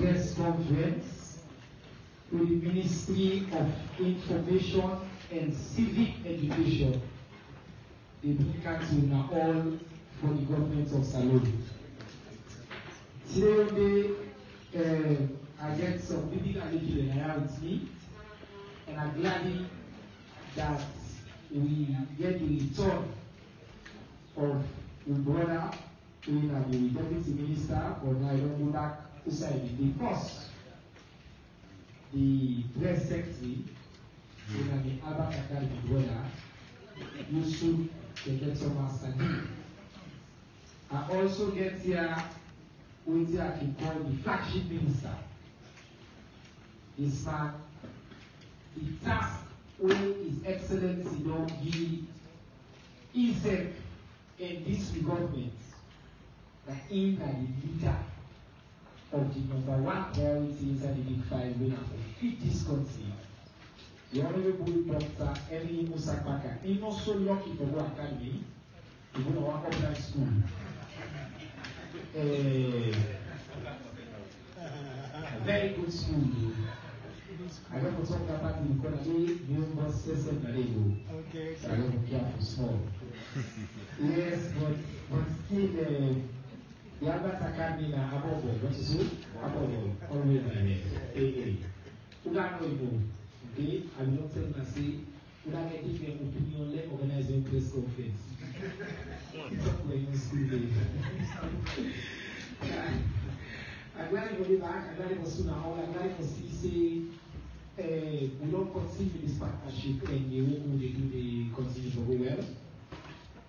press conference with the Ministry of Information and Civic Education. They bring council now all for the government of Salone. Today, I get some big allegiance with me, and I'm glad that we get the return of the brother who is the deputy minister, but now I don't go back to side the first. The press secretary, who is the Albert Academy brother, Yusuf Sani. I also get here with I can call the flagship minister. This man, the task where His Excellency don't give himself in this government, that he that the leader of the number one priority inside the big five winner to feed this country. The Honorable Dr Musa Kpaka. He's not so lucky for our academy. He go to one upline school. Very good school. I don't want to talk about the economy, new bus system that they go. Okay. So I don't care for small. Yes, but still, the Albert Academy na above all. What is it? Above all. Always like that. Hey. Who don't know? Okay? I will not tell you, say, who don't get different opinion, let organize a press conference. Talk when you school day. I'm glad to be back. I'm glad to see now. I'm glad to see we don't continue this partnership and the work they do, they continue to go well.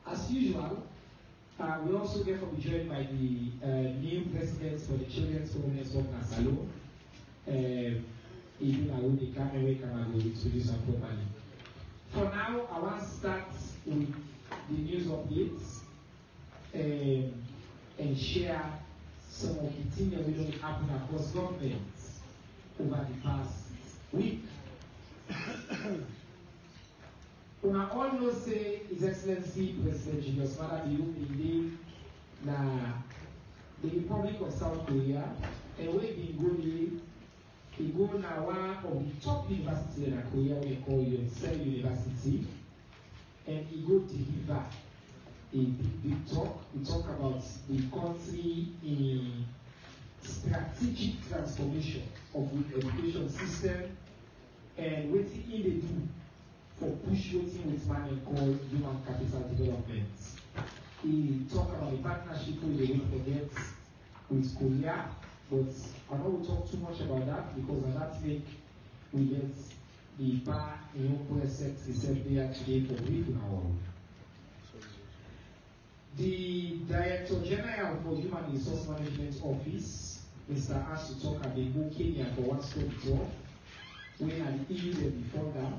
As usual, we also get to be joined by the new presidents for the Children's Performance Work in Salone. Even I will be coming to introduce them properly. For now, I want to start with the news updates and share some of the things that will happen across governments over the past week. When I all know say His Excellency President Julius Malala in the Republic of South Korea, and we go now one of the top universities in Korea, we call Yonsei University, and he go deliver a big talk. We talk about the country in strategic transformation of the education system and what they do for push with man called human capital development. He talk about the partnership with the project with Korea, but I don't want to talk too much about that because on that week we get the bar in press set there today for week now. The Director General for Human Resource Management Office, Mr. Ash Toka, they go Kenya for one stop job. We had EU before that.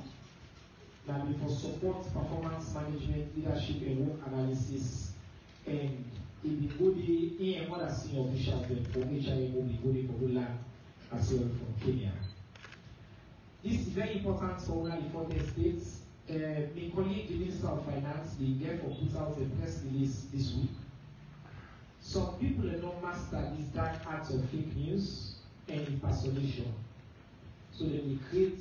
Now for support, performance management, leadership, and work analysis, and it be good in other senior officials for HIA will be good for Holland as well from Kenya. This is very important for all the 40 states. My colleague, the Minister of Finance, they therefore put out a press release this week. Some people do not master this dark arts of fake news and impersonation. So they will create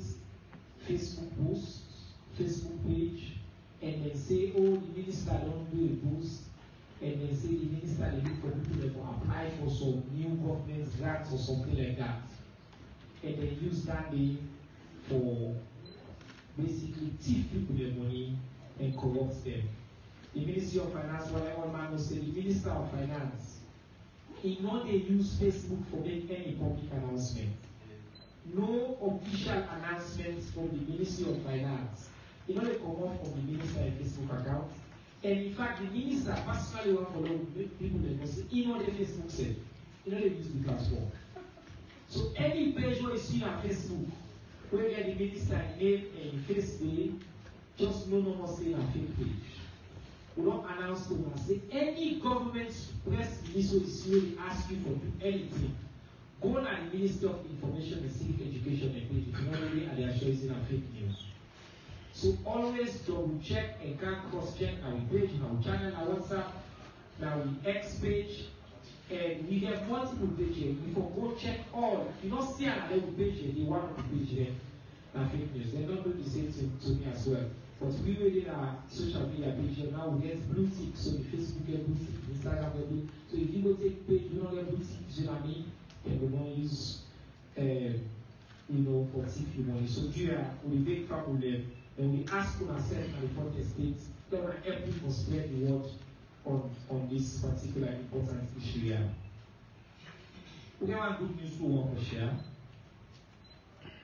Facebook posts, Facebook page, and then say, oh, the minister don't do a post, and then say the minister they look for people that will apply for some new government grants or something like that. And then use that name for basically thief people their money and corrupt them. The Ministry of Finance, what I want to say, the Minister of Finance, he know they use Facebook for make any public announcement. No official announcements from the Ministry of Finance. You know they come off from the minister and Facebook account. And in fact, the minister personally want to follow people that must say, you know the Facebook said. You know they use the platform. So any page where you see on Facebook, where you get the minister name and face name, just no more say on fake page. We don't announce to them and say any government press release will really ask you for anything. Go on the Ministry of Information and Civic Education and page. If you know really and they are showing on fake news. So always double check and can cross check our page, our channel, our WhatsApp, our X page, and we have multiple pages. We can go check all, you don't see another page here, the one page there, and fake news. They don't do the same thing to me as well. But we within our social media page here now, we get blue tick, so the Facebook get blue tick, Instagram get blue. So if you go take page, you don't get blue tick, you know what I mean? Then we don't use, for tick money. So here, we make family, and we ask for ourselves and the front estate, they will help you for spread the word on this particular important issue here. We have good news we want to share.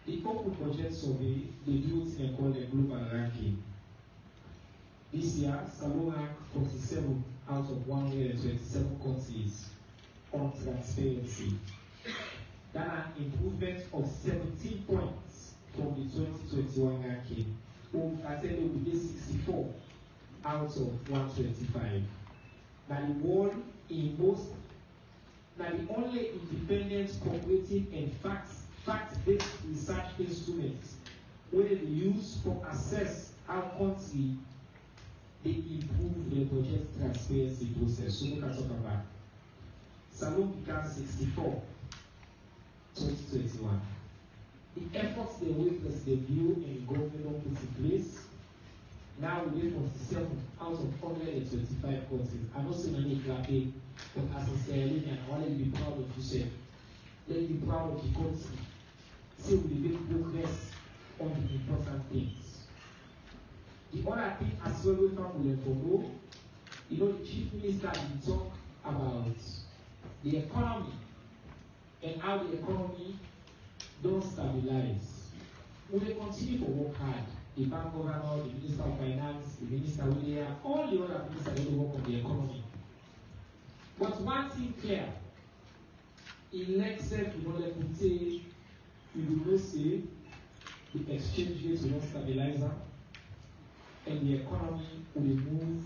The Open Project Survey, they do something called the Global Ranking. This year, Salone ranked 47 out of 127 countries on transparency. That's an improvement of 17 points from the 2021 ranking. I said it will be 64 out of 125. Now the one in most, now the only independent, cooperative, and fact-based research instruments where they use for assess how country they improve their budget transparency process. So we can talk about Salone began 64, 2021. The efforts they wait President Leone and the government put in place. Now we wait 47 out of 125 countries. I'm not saying any clapping, but as a Sierra Leonean, I want to be proud of yourself. Let me be proud of the country. Say we make progress on the important things. The other thing as well we found with the the chief minister will talk about the economy and how the economy don't stabilize. We will continue to work hard. The bank governor, the minister of finance, the minister of media, all the other ministers that work on the economy. But one thing clear, in next step, we will say the exchange rate will not stabilize and the economy will move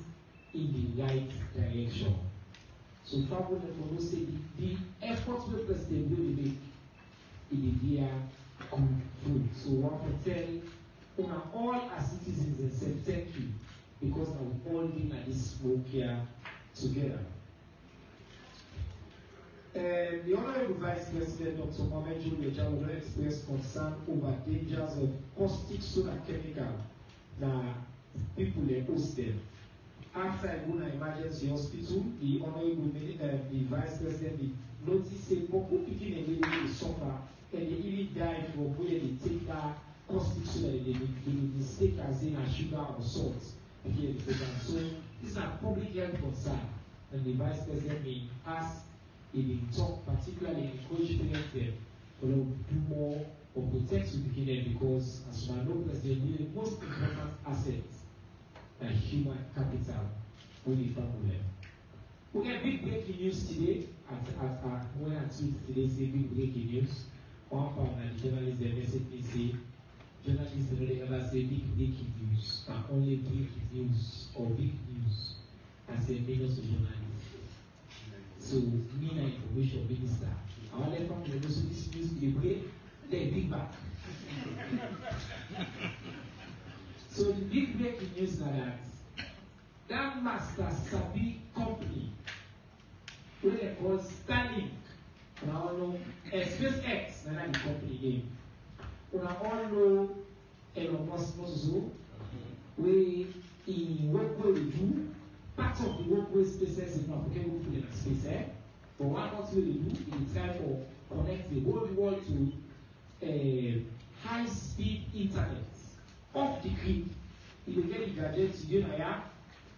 in the right direction. So Fabio will say the efforts we President will make in the year come through. So we want to tell all our citizens and say thank you because now we've all been at this smoke here together. The Honorable Vice President Dr Musa Kpaka expressed concern over dangers of caustic soda chemical that people host them. After I go to emergency hospital, the Honorable the Vice President noticed that people picking a little suffer and they even die from where they take that caustic soda they mistake as in a sugar or salt here in the program. So this is a public health concern, and the Vice President may ask if they talk particularly encourage parents them to do more or protect the beginner because as you know, President, the most important assets and human capital with the family. We get big breaking news today at when I tweet today say big breaking news. One part of the journalist they message me say journalists don't ever say big breaking news, but only breaking news or big news. I say millions of journalists. So me and information minister. I want to come to the this news they break, they big back. So the big breaking news is that Master Sabi company, what they call Starlink, and I all know SpaceX, that's the company name. We all know Elon Musk also, we in work we do, part of the work where SpaceX is not okay, we put in a SpaceX. But what else we do is try to connect the whole world to high-speed internet off the grid. You will get the gadget to do now.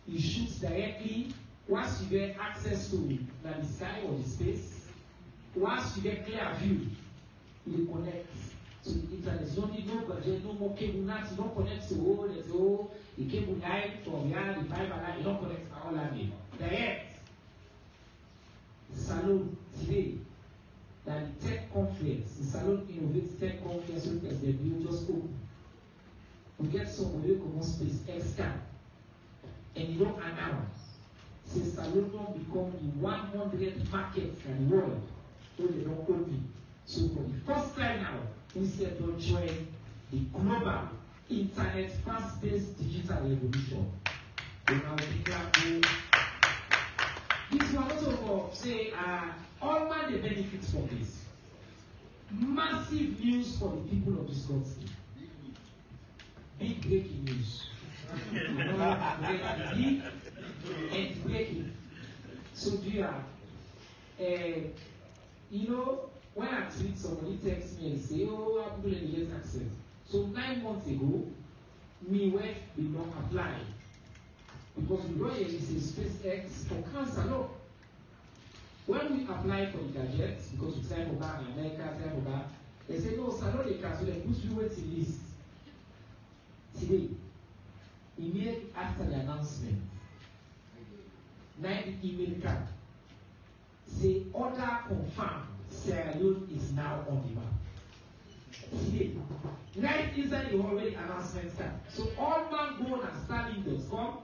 You shoot directly. Once you get access to the sky or the space, once you get clear view, you will connect to the internet. You don't need no gadget, no more cable, nothing. You don't connect to the cable line from here, the fiber line. You don't connect to all that. Direct. Salone today, that the tech conference, the Salone Innovates Tech Conference, as the bill just opened. We get somebody who comes SpaceX can, and you don't announce. Say Salone don't become the 100th market in the world, so they don't open. So for the first time now, we said don't join the global internet fast-paced digital revolution. We now declare this one also say all man the benefits from this. massive news for the people of this country. Big breaking news. Big and breaking. So dear, when I tweet, somebody texts me and say, "Oh, I'm going to get access." So 9 months ago, me wife did not apply because we were in SpaceX for cancer. No. When we apply for the gadgets, because we sign for that in America, sign for that, they say, "No, sir, no, they cancel. They push you waiting list." Today, immediately after the announcement, 9 email card say order confirmed. Sierra Leone is now on the map. Today, right inside the already announcement card. So all man go on starlink.com,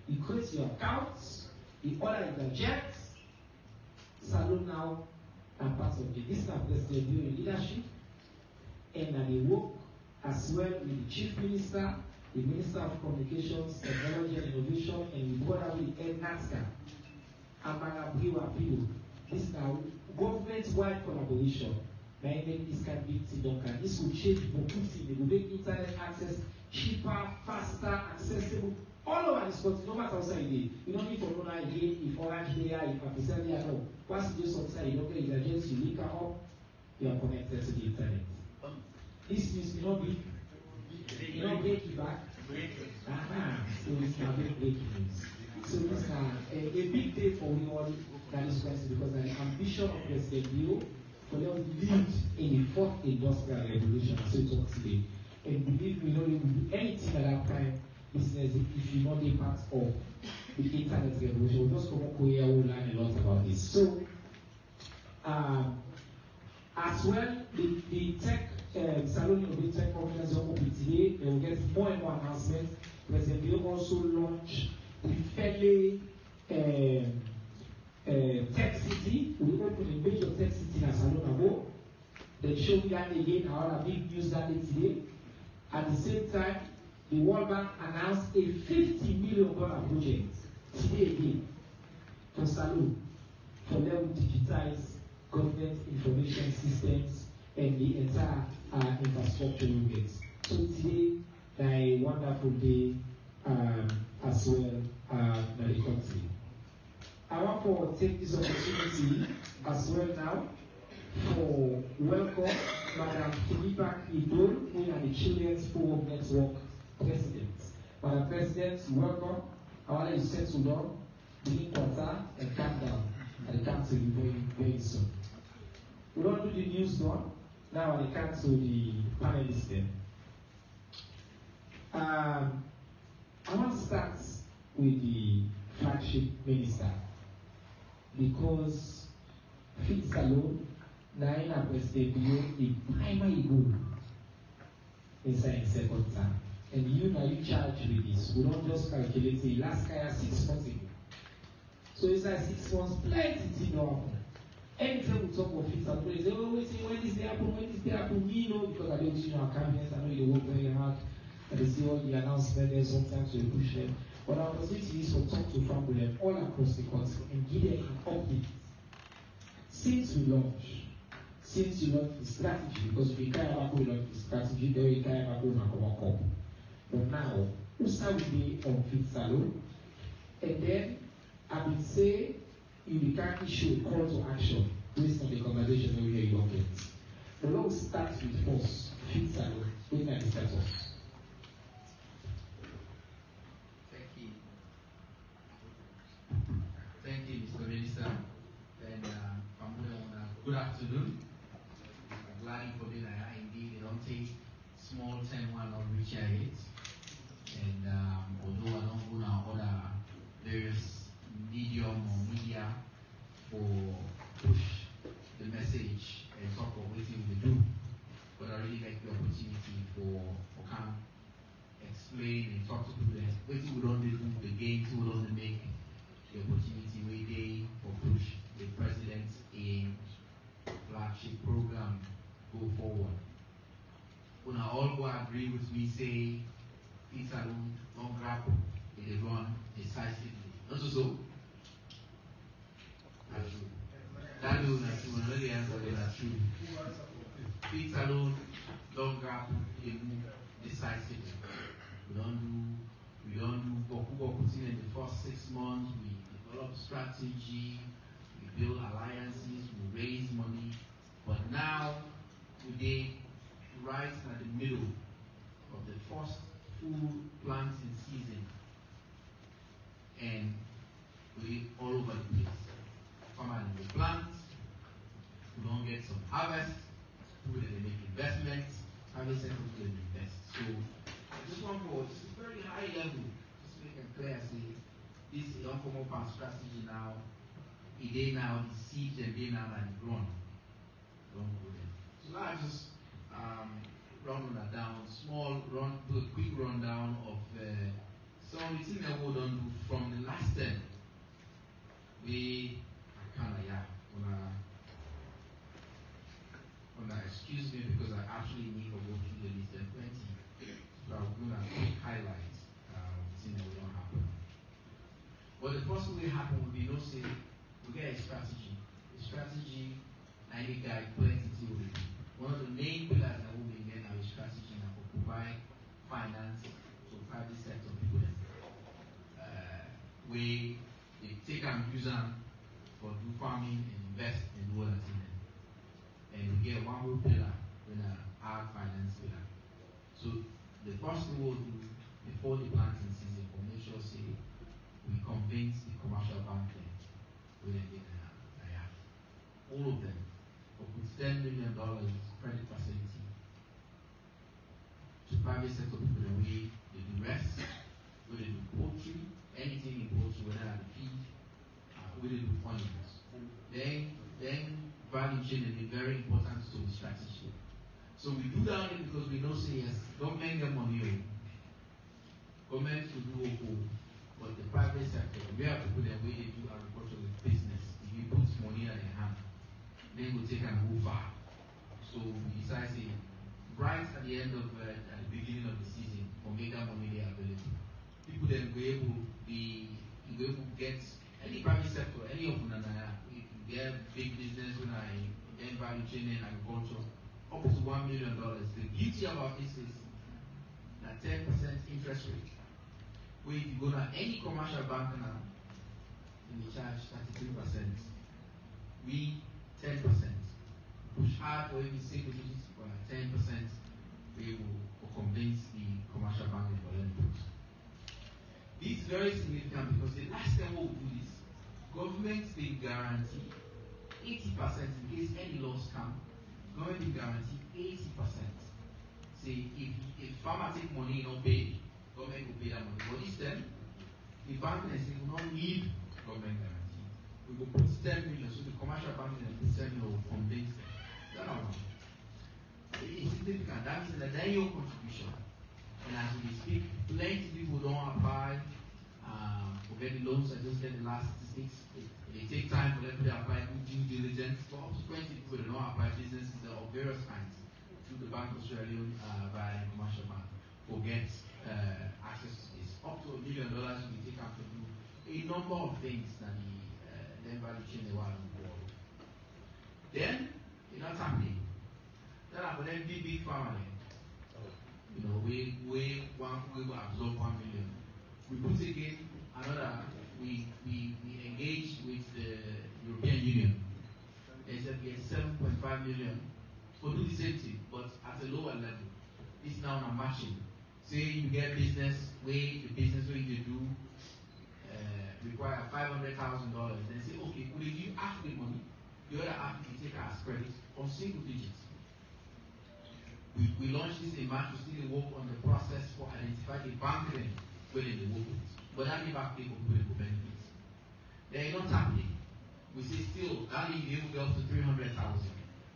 you create your accounts, you order the gadgets. Salone now are part of it. This is our president during leadership, and they work as well with the chief minister, the minister of communications, technology and innovation, and we brought with NATSCA, Amanabriwa people. This is now government-wide collaboration. This can be done. This will change things. They will make internet access cheaper, faster, accessible all over this country, no matter outside you. You don't need to know again if Orange there, if Pakistan there, no. Once you just outside, you don't get it against you link up, you are connected to the internet. This news may not be, you know, break it back. So it's a big breaking news. So this is a big day for we all that is going to, because the ambition of President Leo for them to lead in the fourth industrial revolution, as we talk today. And believe me, you will do anything at that time business if you know the part of the internet revolution. We'll just come up here, we'll learn a lot about this. So, as well, the tech Salone of the Tech Conference will open today. They will get more and more announcements. President Leo also launched the Fele Tech City. We open a major tech city in Salone. They showed that again, our big news that day today. At the same time, the World Bank announced a $50 million project today again for Salone for them to digitize government information systems and the entire infrastructure units. So today, a wonderful day as well in the country. I want to take this opportunity as well now for welcome Madam Philippa Idol, who is the Children's Forum Network President. Madam President, welcome. I want you to settle down, drink water, and calm down. And come to you very, very soon. We don't do the news done. Now I come to the panelists then. I want to start with the flagship minister because Feed Salone Naina President the primary goal inside second term. And you now you charge with this. We don't just calculate the last guy 6 months ago. So inside 6 months, plenty things don't happen. Anytime we talk of Feed Salone, they say, oh, when this day happen, when this day happen, me know because I don't see our cabinet, I know they work very hard. And they see all the announcements there, sometimes we push them. But our opportunity is to talk to family all across the country and give them an update. Since you launched the strategy, because we can't ever go on the strategy, then we can't ever go on a but now, we start with the on Feed Salone, and then I will say you can issue a call to action based on the conversation that we hear you get. The law starts with first, Feed Salone, we can discuss us. Thank you, Mr. Minister. And good afternoon. I'm glad for being here. Indeed, they don't take small 10-1 of which I hate. And although I don't go now other various medium or media for push the message and talk about what we do, but I really like the opportunity for come explain and talk to people what we don't do, the gains we don't make, the opportunity we day for push the president's aim flagship program go forward. When I all go agree with me say Feed Salone don't grab it is run decisively. Not so. That's true. That is not true. Another answer is not true. Feed Salone don't grab a move decisively. We don't do boku in the first 6 months. We develop strategy, we build alliances, we raise money. But now, today, right at the middle of the first full planting season, and we all over the place. Farmers will plant, we don't get some harvest, people they make investments, private sector will invest. So I just want for just a very high level, just make it clear, say this is don't come up and strategy now, day now, the seeds and day now and grown. Don't go there. So now I just run that down, do a quick rundown of some of the things that we don't do from the last term. We kind of excuse me because I actually need to go through the list of 20. So I'm going to quick highlight things that will not happen. But the first thing will happen will be say we get a strategy. A strategy, I need guide plenty theory. One of the main pillars that we will get our strategy now to provide finance to private sector people. We take and use them for do farming and invest in all that in them. And we get one more pillar with our finance pillar. So the first thing we'll do before the planting season, we'll make sure say we convince the commercial bank with all of them. We'll put $10 million credit facility to private sector people the way they do rest, where they do poultry, anything in poultry, whether at the feed, where they do onions. Then value chain is very important to the strategy. So we do that because we know say yes, government get money, government will do okay, but the private sector, we have to put the way they do agricultural business. If you put money at their hand, then we'll take and go far. So we decide say right at the end of at the beginning of the season, or make that money there available. People then will able to get any private sector, any of them get big business when then value chain and agriculture up to $1 million. The beauty about this is that 10% interest rate. Where if you go to any commercial bank now, they charge 33%. We 10%. Push hard for even single digits, but 10% we will convince the commercial bank for them to. This is very significant because the last time we will do this, government will guarantee 80% in case any loss comes. Government will guarantee 80%. Say if farmer take money not pay, government will pay that money. But this time, the bank will say we don't need government guarantee. We will put 10 million, so the commercial bank will put 10 million will convince them. That's not one. It's significant. That means that then your contribution. And as we speak, plenty people don't apply for getting loans. I just said the last statistics. They take time for them to apply due diligence. For up to 20 people that don't apply businesses of various kinds through the Bank of Australia via the commercial bank will get access to this. Up to $1 million we take out to do a number of things that the value chain they want to go. Then it's not happening. Then after them big farmer. You know, we will absorb 1 million. We put again another. We engage with the European Union. They said we have 7.5 million to do the same thing, but at a lower level. It's now not matching. Say you get business where the business where you do require $500,000. Then say, okay, could you give half the money? The other half you take as credit on single digits. We launched this in March. We still work on the process for identifying the bank lane where they work with. But that never people who will benefits. They are not happening. We say still, that leave you up to 300,000.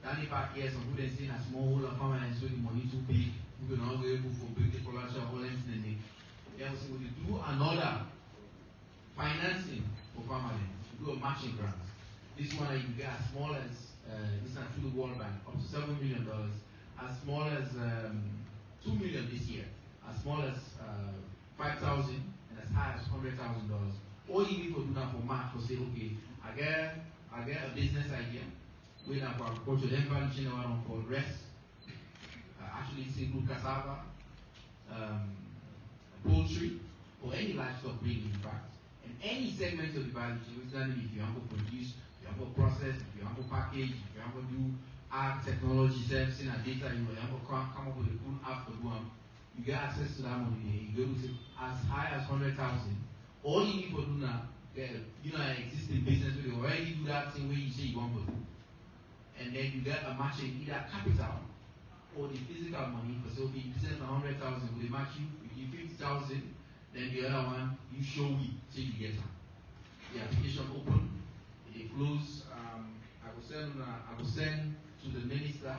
That leave back here, some people say a small hole of farmer and so the money too big. We will not be able to bring the collateral all in the day. Then we say we do another financing for farmers. We do a matching grant. This one you get as small as this is through the World Bank, up to $7 million. As small as $2 million this year, as small as $5,000, and as high as $100,000. All you need to do now for March to say, okay, I get a business idea. We have agriculture, then value chain one called rest. actually include cassava, poultry, or any livestock breeding, in fact. And any segment of the value chain, if you want to produce, if you want to process, if you want to package, if you want to do ag technology servicing and data, you want to come up with a cool app for Guam, you get access to that money. You go to as high as 100,000. All you need for do now, an existing business where you already do that thing where you say you want to do. And then you get a matching either capital or the physical money. For so if you present 100,000, will they match you? If you 50,000, then the other one you show me till you get it. The application open, it close. I will send to the minister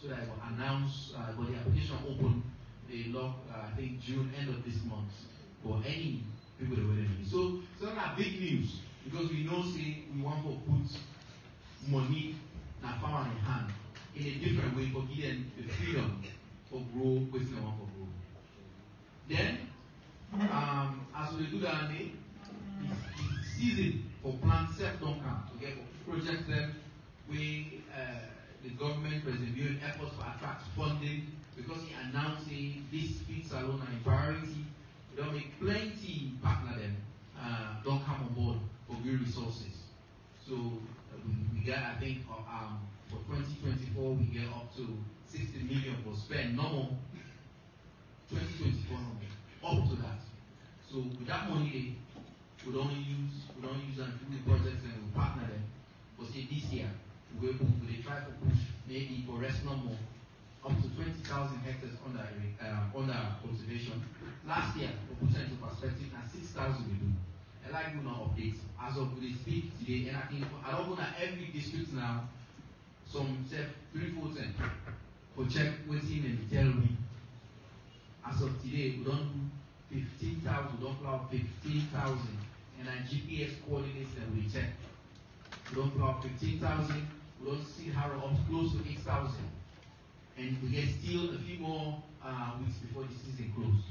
so that I will announce. But the application open, they lock I think June, end of this month, for any people that were in. So that's big news because we know say we want to put money in our power in hand in a different way for giving the freedom for grow, which they want for grow. Then, as we do that, the season for plant self don't come. Okay, for projects them, the government reviewing efforts to attract funding because he announced this Feed Salone is a priority. We don't make plenty partner them don't come on board for green resources. So we get, I think, for 2024 we get up to 60 million for spend. No more. 2024 no more. Up to that. So with that money, we don't use and do the projects and we partner them. But say this year we try to push maybe for rest no more up to 20,000 hectares under cultivation. Last year, we put into perspective, now 6,000 we do. I like to know updates. As of we speak today, and I don't know that every district now, some say 3-4 cents for check waiting and tell me. As of today, we don't do 15,000, we don't plow 15,000, and our GPS coordinates and we check. We don't plow 15,000, we don't see how up close to 8,000. And we get still a few more weeks before the season closes.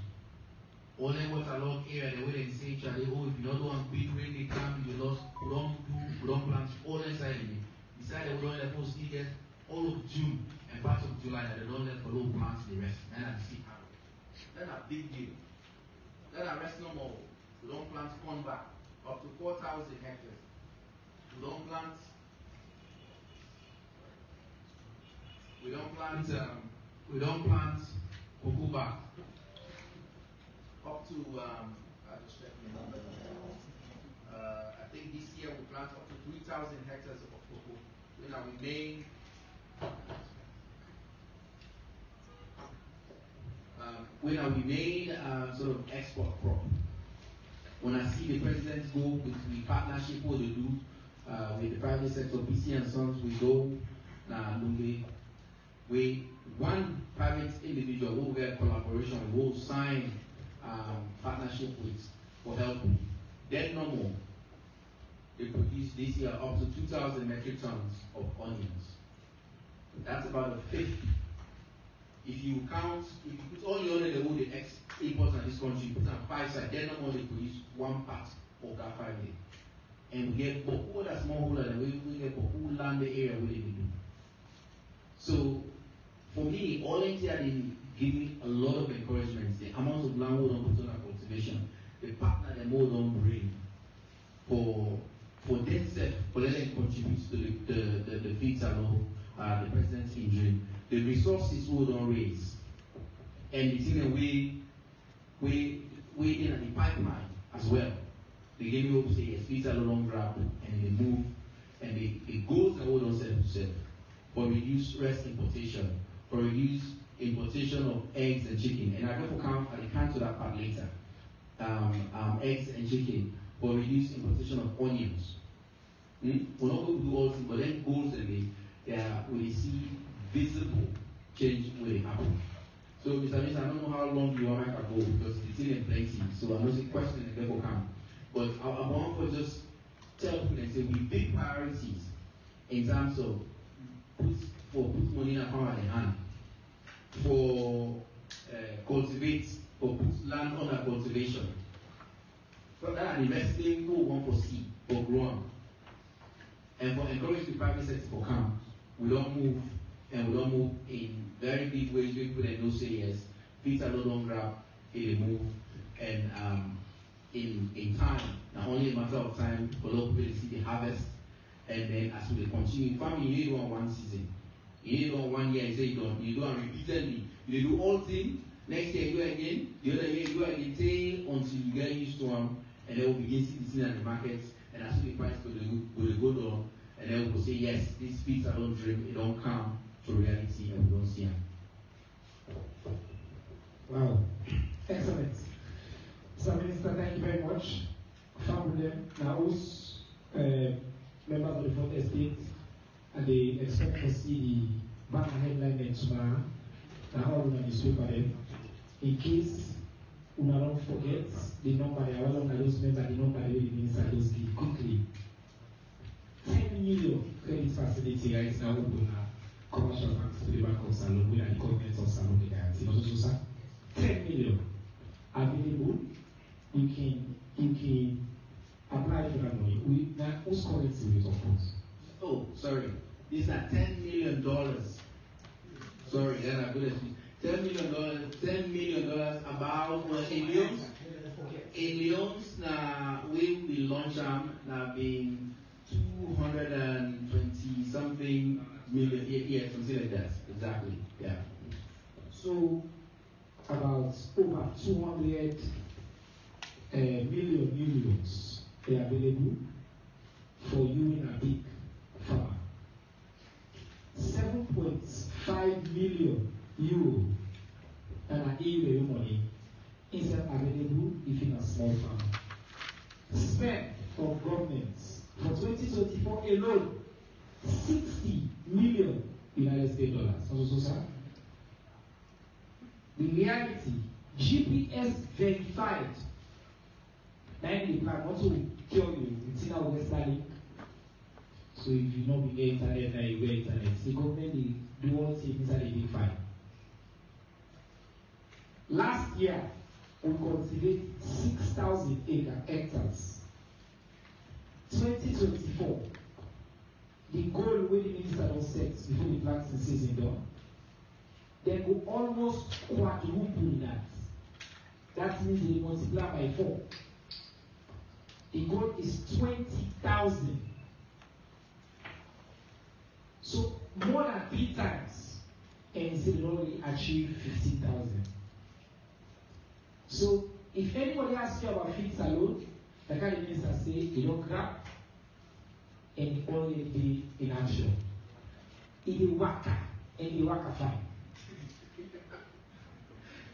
All the waterlogged area, the way they say, if you don't want big rain, they come, you lost, we don't plant all inside of it. Besides, we don't let those get all of June and part of July, that they don't let follow plants the rest. And that's the arrow. That's a big deal. That's a rest no more. We don't plant corn back up to 4,000 hectares. We don't plant cocoa back up to I just checked the number. I think this year we plant up to 3,000 hectares of cocoa. When we made sort of export crop. When I see the presidents go with the partnership what they do with the private sector, BC and Sons, we go we one private individual will get collaboration, will sign partnership with for helping. Then no more. They produce this year up to 2,000 metric tons of onions. That's about a fifth. If you put all the other the imports in this country, put on 5 sides, then no more they produce 1 part of that 5 day. And we get all that small holder and we get who land the area where they do. So for me, all India they give me a lot of encouragement. The amount of land we don't put on cultivation, the partner they more don't bring for themselves, for letting them contribute to the Feed Salone, the president's dream. The resources we don't raise. And it's in a way in the pipeline as well. They give me hope say yes, Feed Salone grab and they move and it goes and hold on self for reduced rest importation, for reduced importation of eggs and chicken. And I will come to that part later. Eggs and chicken for reduced importation of onions. We're not going to do all things, but then goals and we see visible change will happen. So, Mr. Minister, I don't know how long you want to go because it's still in plenty. So, I'm not saying question and therefore come. But I want to just tell people and say we big priorities in terms of put money in a power in hand, for cultivate, for put land under cultivation. For that, investing who want for seed, for growing, and for encourage the private sector for come. We don't move and we don't move in very big ways. People that don't say yes, Feed Salone don't grab, it move, and in time, now only a matter of time for local people to see the harvest, and then as we continue, farming, you need one season, you need one year. You say you do it repeatedly. You do all things. Next year you do it again. The other year you do it again until you get used to them, and then we'll begin to see in the markets, and as the price will go down, and then we'll say yes, this Feed Salone dream, it don't come to reality, and we don't see them. Wow, excellent. So, Minister, thank you very much. Family, now, members of the Fourth Estate, and they expect to see the banner headline tomorrow. Now, all of newspaper them. In case you don't forget the number, they are all of those members, the number they will minister those give quickly. 10 million credit facility right now open commercial banks to the Bank of Salone, we are the government of Salone, the guarantee. Also, sir, 10 million available. You can apply for that money. Now, who's currency rate of funds? Oh, sorry. These are $10 million. Sorry, then I'm going to speak. $10 million about in Leone's now we will launch them now being 220 something million, yeah, something like that. Exactly. Yeah. So about over 200 million euros are available for you in a big farmer. 7.5 million euro and an EU money is available if in a small farm. Spend from governments for 2024 alone, 60 million United States dollars. Also, sir, the reality, GPS verified. Then the plan not to kill you. It's in our Western. So if you know we get internet, then you get internet. The government do all things inside the big file. Last year, we cultivated 6,000 hectares. 2024, the goal where the minister don't set before the planting season done, they go almost quadruple that. That means they multiply by 4. The goal is 20,000. So more than 3 times, and instead they only achieve 15,000. So if anybody asks you about Feed Salone, the kind of minister say you don't grab and only be in action. It is waka and the waka fine.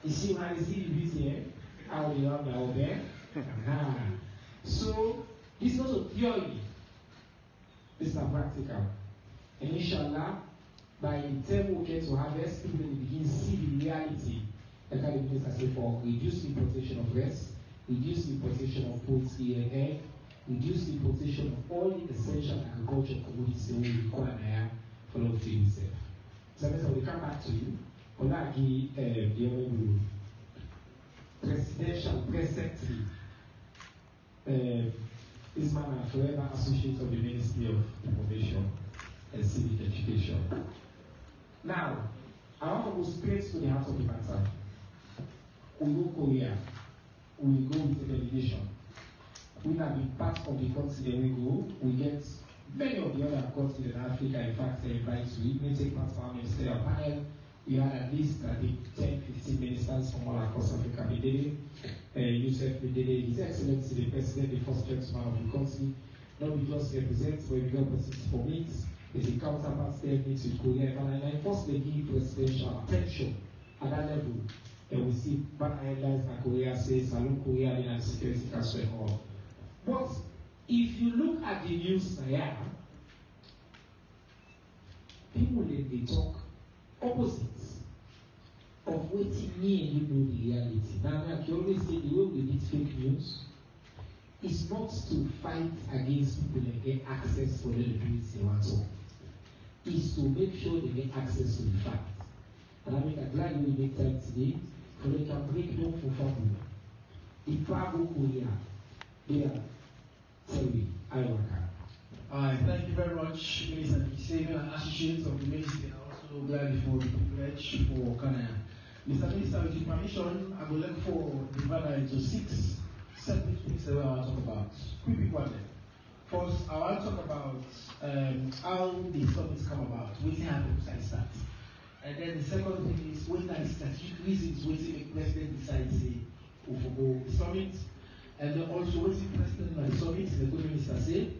You see when I see the video, how they have the there. So this is also theory. This is practical. And inshallah, by the time we get to harvest, people will begin to see the reality. Like the minister said, for reduce the importation of rice, reduce the importation of poultry and egg, reduce the importation of all the essential agricultural commodities that we require for the food itself. So we'll come back to you. We'll give the honorable presidential press secretary, this man are forever associate of the Ministry of Information and Civic Education. Now, I want to go straight to the heart of the matter. We go Korea, we go with the delegation. We have been part of the continent we go. We get many of the other continents in Africa, in fact, they invite we may take part of our ministerial panel. We had at least, I think, 10, 15 ministers from all across Africa. We did it. Yusuf Medede, His Excellency, the President, the first gentleman of the country, not because he represents, but he represents for me. There's a counterpart there meets with Korea. And I first they give presidential attention at that level. And we see banner headlines like Korea says, Salone Korea, and Security Council and all. But if you look at the news now, people they talk opposites of waiting me and you know the reality. Now, like you always say, the way we did fake news is not to fight against people and get access for the ability they want to. It's to make sure they get access to the facts. And I mean, I'm glad we make time today so they can break down for family. The Pago Korea, they are telling I work. Thank you very much, Minister. Associates of the Ministry. So glad for the privilege for Canada. Mr. Minister, with your permission, I would like for divide into 6 separate things that I want to talk about. Quick one. First, I want to talk about how the summits come about, what happens at start. And then the second thing is when are the strategic reasons waiting the president decides to forgo the summit. And then also what the president of the summit, the good minister said.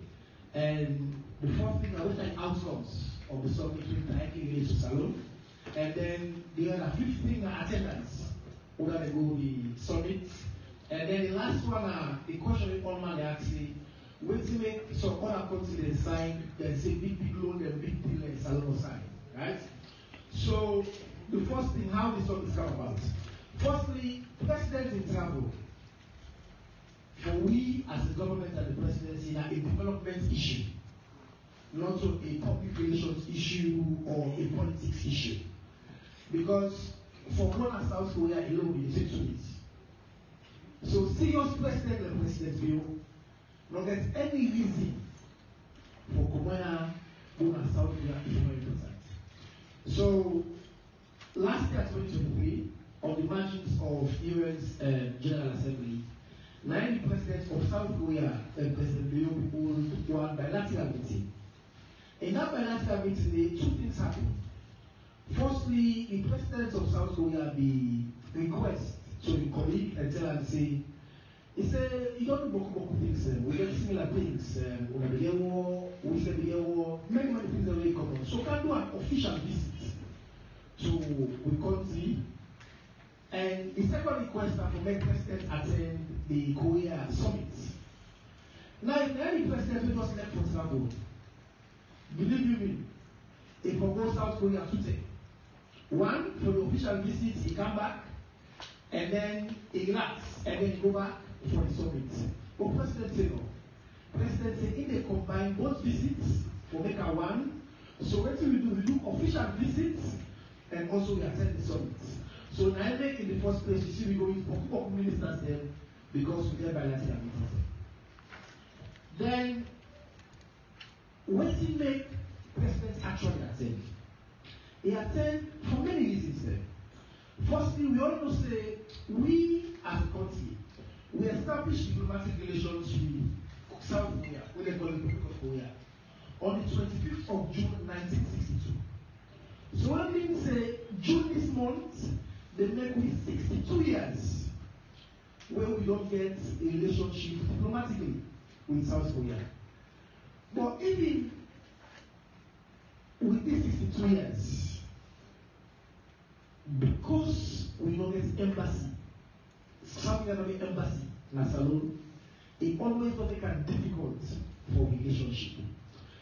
And the fourth thing are what are the outcomes of the summit when directly related to Salone. And then the other fifth thing are attendance, whether they go the summit. And then the last one are the question on man they actually wait to make some other countries sign, they say big loan and big deal and Salone sign, right? So the first thing, how this summit come about. Firstly, president in travel. For we as the government and the presidency are a development issue, not a public relations issue or a politics issue. Because for one and South Korea alone, it takes 2 weeks. So serious president and president view, not get any reason for Korea and South Korea is very important. So last year 2023, on the margins of UN's General Assembly, 9 presidents of South Korea and President Leone hold one bilateral meeting. In that bilateral meeting, 2 things happened. Firstly, the president of South Korea be request to a colleague and tell and say, he said, you don't do boku things, we get similar things, we say many things are very common. So can do an official visit to the country. And the second request is for make president attend the Korea summit. Now, if any president will just left for travel, believe you me, if we go South Korea today, one, for the official visit, he come back, and then he relax, and then he go back for the summit. But president say no. President say, in they combine both visits for make a one. So what we do official visits, and also we attend the summit. So now in the first place, you see we go with Pokemon ministers there because we get bilateral meetings. Then, what he make president actually attend? He attend for many reasons there. Firstly, we all know say we as a country, we established diplomatic relations with South Korea, what they call the Republic of Korea, on the 25th of June 1962. So when we say June this month, they make with 62 years where we don't get a relationship diplomatically with South Korea. But even with these 62 years, because we don't get embassy, South Korean embassy in Salone, it always don't make it difficult for relationship.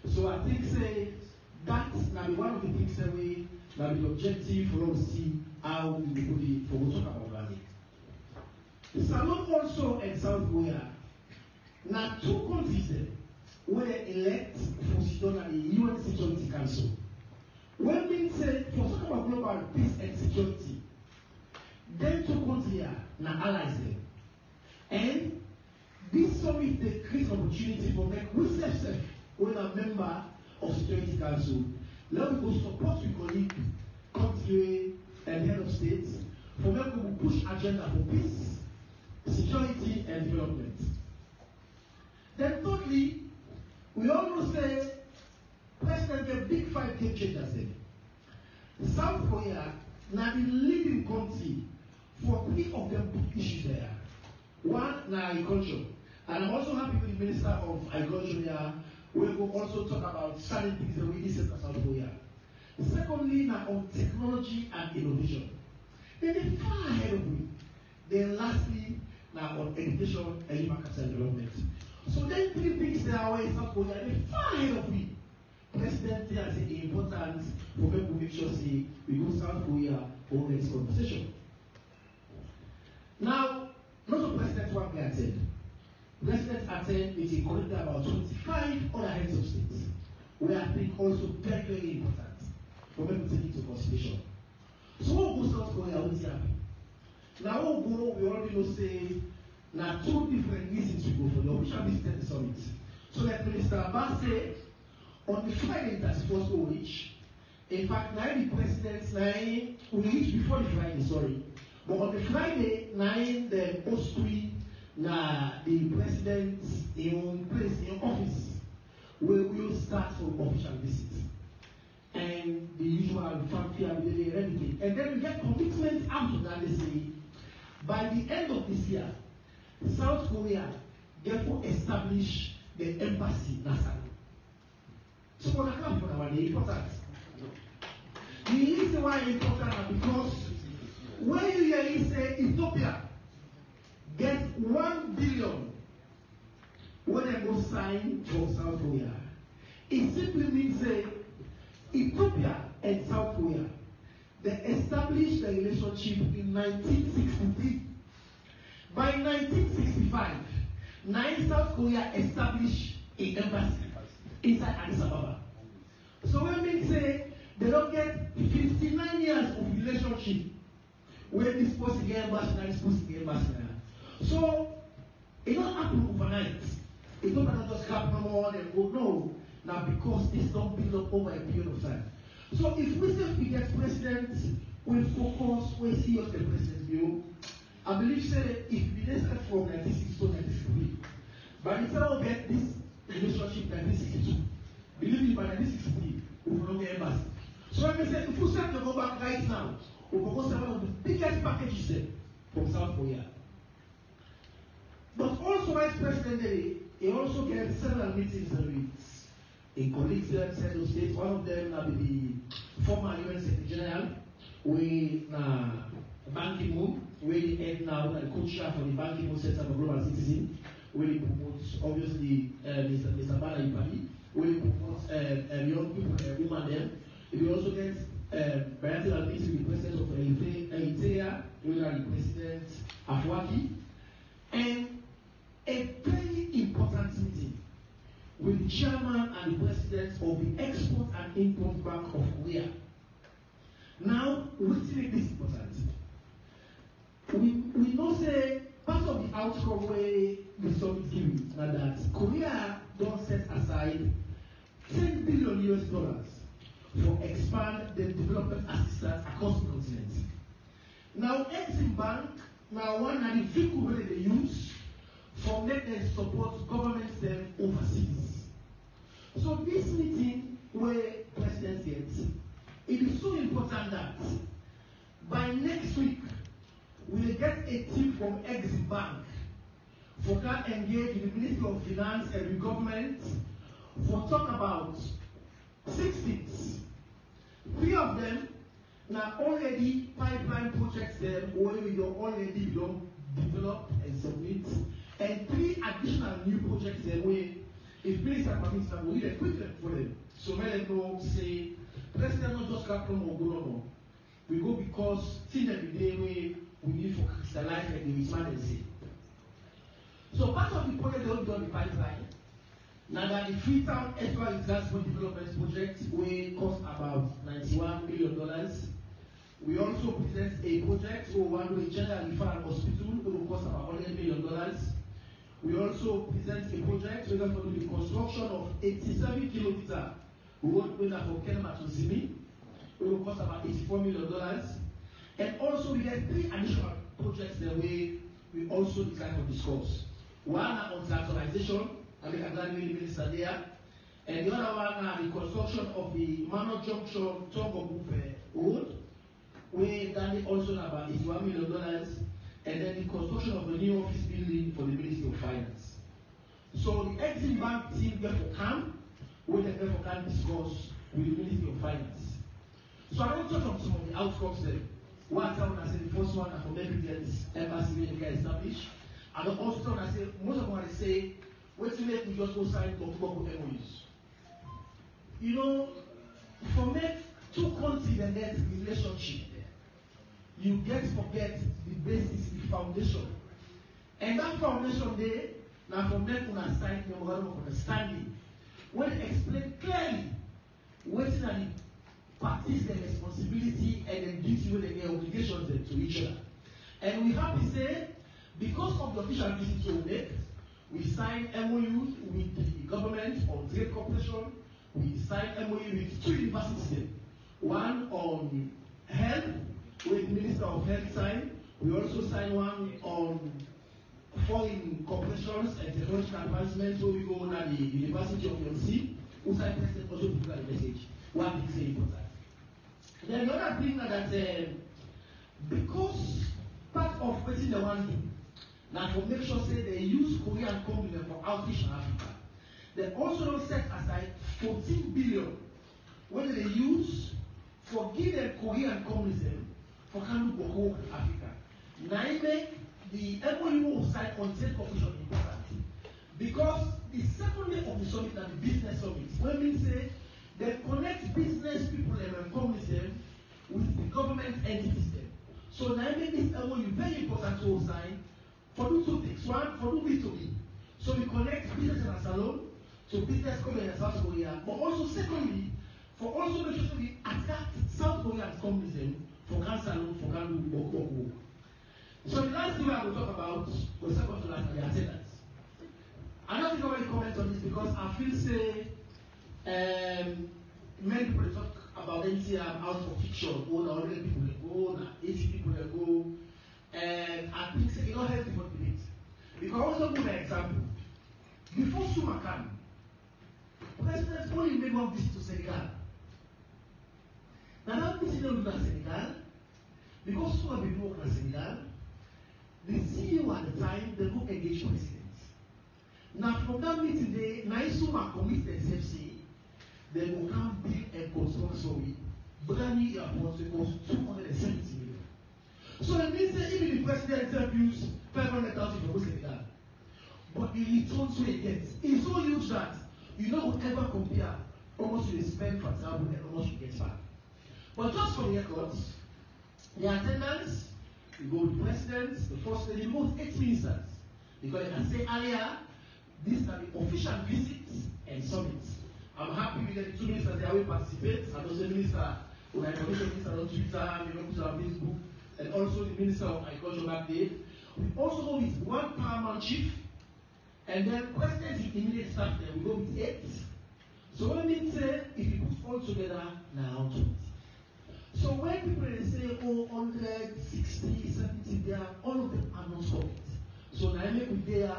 So I think say that's now one of the things that we now the objective for us to see how we will be for we talk about value. Salone also and South Korea now 2 countries there where they elect for sit-down at the UN Security Council. When we say for talk about global peace and security, then 2 countries are now allies them. And this summit they create opportunity for make we self when a member of Security Council, let me go support your colleague, country and head of states for them to push agenda for peace, security and development. Then thirdly, we almost say President the big 5 game changers there. South Korea now the leading country for 3 of them big issues there. One now agriculture. And I'm also happy with the Minister of Agriculture here. We will also talk about certain things that we need in South Korea. Secondly, now on technology and innovation. Then they're far ahead of me. Then lastly, now on education and human capital development. So then 3 things that are in South Korea, they're far ahead of me. President has an important for people to make sure say we go South Korea for next conversation. Now, not a president one can attend. President attend with a collective about 25 other heads of states, where I think also very, very important for people to take into consideration. So what goes South Korea will happen? Now what go, we already know say now 2 different reasons we go for the official visit at the summit. So like Minister Abbas said, on the Friday 31st of which In fact, now the president's we reach before the Friday, sorry. But on the Friday, the host the president's place, in office, we will start for official visit. And the usual fanfare and everything. And then we get commitment out of that. They say, by the end of this year, South Korea therefore establish the embassy in Nassau. So for the clap for our day, important. The reason why it's important is because when you hear say Ethiopia get 1 billion when they go sign for South Korea, it simply means Ethiopia and South Korea, they established the relationship in 1963. By 1965, South Korea established an embassy inside Addis Ababa. So when we say they don't get 59 years of relationship where this person get embassy and this person get embassy. So it don't happen overnight. It don't just happen no more and go no. Now because this don't build up over a period of time. So if we say we get president, we focus, we see us the president view. I believe say if we start from 1960 to 1963, by the time we get this relationship 1962, believe me, by 1963, we will not get embassy. So let me say, if we start to go back right now, we will go to one of the biggest packages from South Korea. But also as president, he also gets several meetings with in colleagues in several states. One of them will be the former UN Secretary General, with Ban Ki-moon, where the head now, the co-chair for the Ban Ki-moon Center for Global Citizen, where he promotes obviously Mr. Bana Ipali, where he promotes young people, women there. He also gets bilateral meetings with the president of Eritrea, where the president Afwaki, and a very important meeting with the chairman and the president of the Export and Import Bank of Korea. Now, what make this important? We know say part of the outcome where the summit gives now that Korea don't set aside $10 billion for expand the development assistance across the continent. Now, Exim Bank now one of the vehicle where they use for make them support governments them overseas. So this meeting where presidents get, it is so important that by next week we will get a team from Exim Bank for that engage in the Ministry of Finance and the government for talk about 6 things. 3 of them now already pipeline projects them where we don't already develop and submit, and 3 additional new projects them where if minister permits them, we need equipment for them. So let them know say president not just come from or go no. We go because till every day we need for crystallize and the resiliency. So part of the project they will be on the pipeline. Now that the Freetown Estuary Transport Development Project will cost about $91 million. We also present a project for one general referral hospital that will cost about $100 million. We also present a project where for the construction of 87 kilometer roadway from Kenema to Zimi. It will cost about $84 million. And also we have 3 additional projects that we also decide to discuss. One on tractorization, I mean, I'm glad the minister there. And the other one the construction of the Mano Junction Togo Road, where that also about $81 million. And then the construction of a new office building for the Ministry of Finance. So the Exim Bank team therefore come, where they therefore can discuss with the Ministry of Finance. So I want to talk about some of the outcomes there. What I want to say, the first one is for evidence embassy where they can establish. And also I say, most of them want to say, wait till we just go sign multiple MOUs. You know, for make 2 countries and that relationship, you get to forget the basis, the foundation. And that foundation there, now for make on a side memorandum of understanding, when they explain clearly what is the parties their responsibility and the duty with their obligations to each other. And we have to say, because of the official visit we make, we sign MOUs with the government on trade cooperation, we sign MOU with 2 universities there. one on health, with Minister of Health signed. We also signed one on foreign corporations and technological advancements where we go on at the University of Leone, who signed President also to the message. One big say important. Then the other thing that because part of putting the one thing, now to make sure say they use Korean company for outreach in Africa. They also set aside 14 billion when they use for giving Korean communism for Kanu Boko in Africa. Now the MOU side on trade cooperation important because the second day of the summit and the business summit, when we say they connect business people and communism with the government entities there. So now this MOU very important to sign for two things. One, for B2B. So we connect business and salon to business coming in South Korea, but also secondly, for also make sure we attack South Korean communism for cancer, for Kanu Boko. So the last thing I will talk about was second to last, the attendance. I don't think I will comment on this because I feel say many people talk about NCM out for fiction, 100 people go, 80 people go, and I think say, it don't help people debate. Because I also give an example. Before Sumakan, President only made one visit to Senegal. Now that visit to Senegal, because Suma been working in Senegal, the CEO at the time, they go engage presidents. Now from that meeting, they Naisuma commit themselves, they will come build and construct sorry, brand new airport that costs 270 million. So it means that even the president abused 500,000 for Senegal. But the returns we get is so huge that you don't ever compare almost you spend for example and almost you get back. But just for the records, the attendance, you go with the president, the first lady, both 8 ministers. Because like I said earlier, these are the official visits and summits. I'm happy with the 2 ministers that will participate, and also the minister, who I commission minister on Twitter, put on Facebook, and also the minister of agriculture back there. We also go with 1 paramount chief, and then president with immediate staff there, we go with 8. So what I mean say, if you put all together, now 20. So when people say, oh, 100, 60, 70, they are, all of them are not correct. So now I make with there,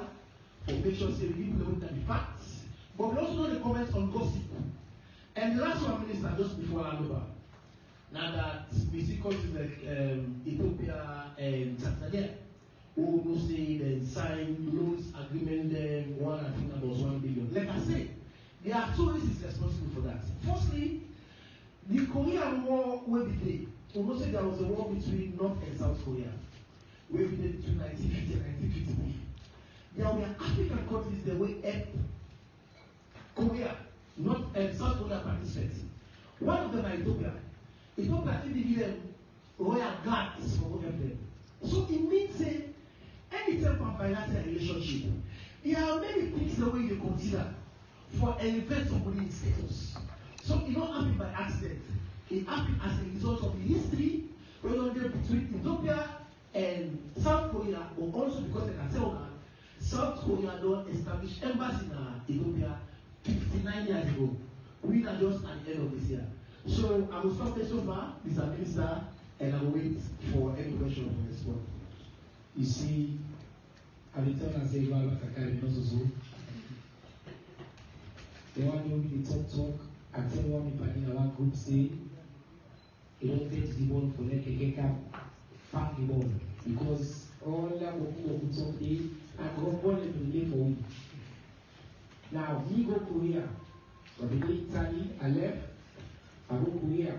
for make sure say we give them the facts, but we also know the comments on gossip. And the last one, minister, just before I hand over. Now that we see countries like Ethiopia and Tanzania, who will say they sign loans agreement then one, I think that was 1 billion. Like I said, there are 2 reasons responsible for that. Firstly, the Korean War will be there. We know say there was a war between North and South Korea. Where we did between 1950 and 1953. There were African countries that were help Korea, North and South Korea participants. One of them are Ethiopia. Ethiopia didn't give them royal guards for help them. So it means say any type of bilateral relationship, there are many things the way you consider for elevate somebody's status. So it don't happen by accident. It happened as a result of the history between Ethiopia and South Korea, but also because they can tell that South Korea don't establish embassy in Ethiopia 59 years ago. We are just at the end of this year. So I will stop there so far, Mr. Minister, and I will wait for any question from the spot. You see, I will tell us about Kakari, not so. The one who the talk, I tell one people in our group say, you don't take the ball for like a cap, pack the ball. Because all that will talk there, and go ball to the game for me. Now, me go Korea, but the way Italy, I left, I go Korea.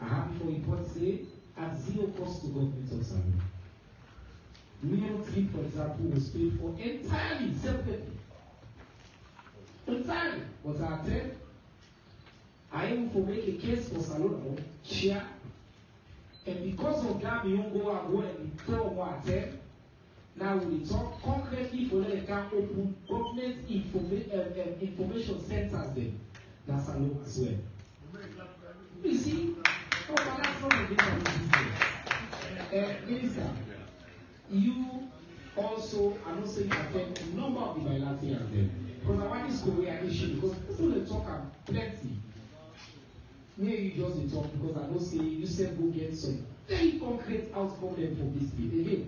I have before report say, at 0 cost to government of Saudi. Meal trip, for example, was paid for entirely separately. Entirely. But I attend, I aim for make a case for Salone, chair, and because of that, we won't go and tell more attend. Now we talk concretely for them can open government information centers then. That's Salone as well. You see, oh, but that's not the difference. Minister, you also are not saying attend a number of the bilaterals then. Because I want this Korea issue because people will talk plenty. maybe you just talk because I don't say you said go get some very concrete outcome them for this bill. Again,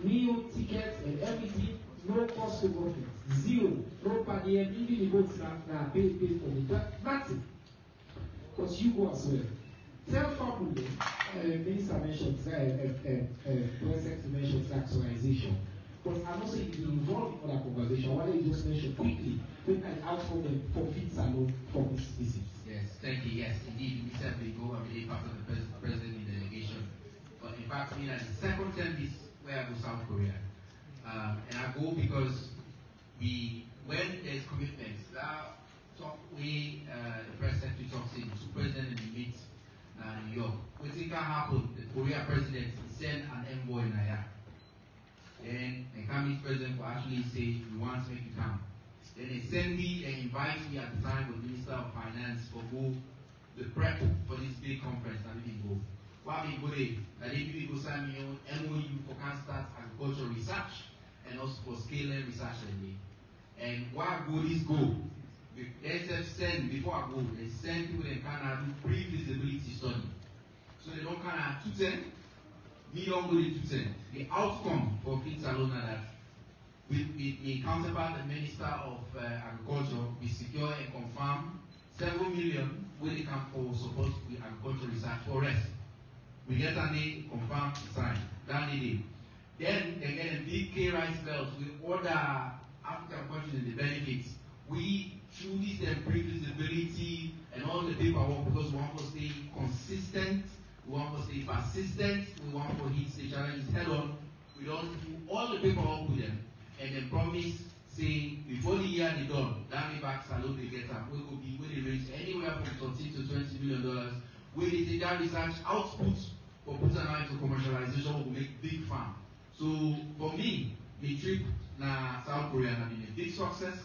meal, tickets, and everything, no cost to government, zero, no per diem, even the votes that pay for me, nothing. Because you go as well. Tell family, Minister mentioned, President mentioned actualization. But I'm also involved in other conversation. Why don't you just mention quickly when an outcome for Feed Salone for this visit? Yes, thank you. Yes, indeed, we said we go and be part of the president in delegation. But in fact, me as the second time is where I go South Korea. And I go because when there's commitments, that talk the press secretary talks in, the president in the meet New York. What think can happen? The Korea president send an envoy in Naya. Then the Chinese president will actually say, we want to make you come. Then they send me and invite me at the time with Minister of Finance for go the prep for this big conference and we go. Why we go there? That they go sign me on MOU for can start agricultural research and also for scaling research and why go this go? They send before I go, they send people that can do pre-feasibility study. So they don't kind of 210, me don't go to 210. The outcome for Feed Salone that with the counterpart, the Minister of Agriculture, we secure and confirm 7 million where they come for support with agricultural research for us. We get a name, confirm, sign. That day. Then they get a big K rice belt with all the African countries and the benefits. We through this pre-feasibility and all the paperwork because we want to stay consistent, we want to stay persistent, we want to hit the challenges head on. We don't do all the paperwork with them and then promise saying before the year they done, that way back Salone they get up, we will be where they raise anywhere from $13 to $20 million, where they take that research output for putting an to commercialization will make big farm. So for me, the trip na South Korea has been a big success.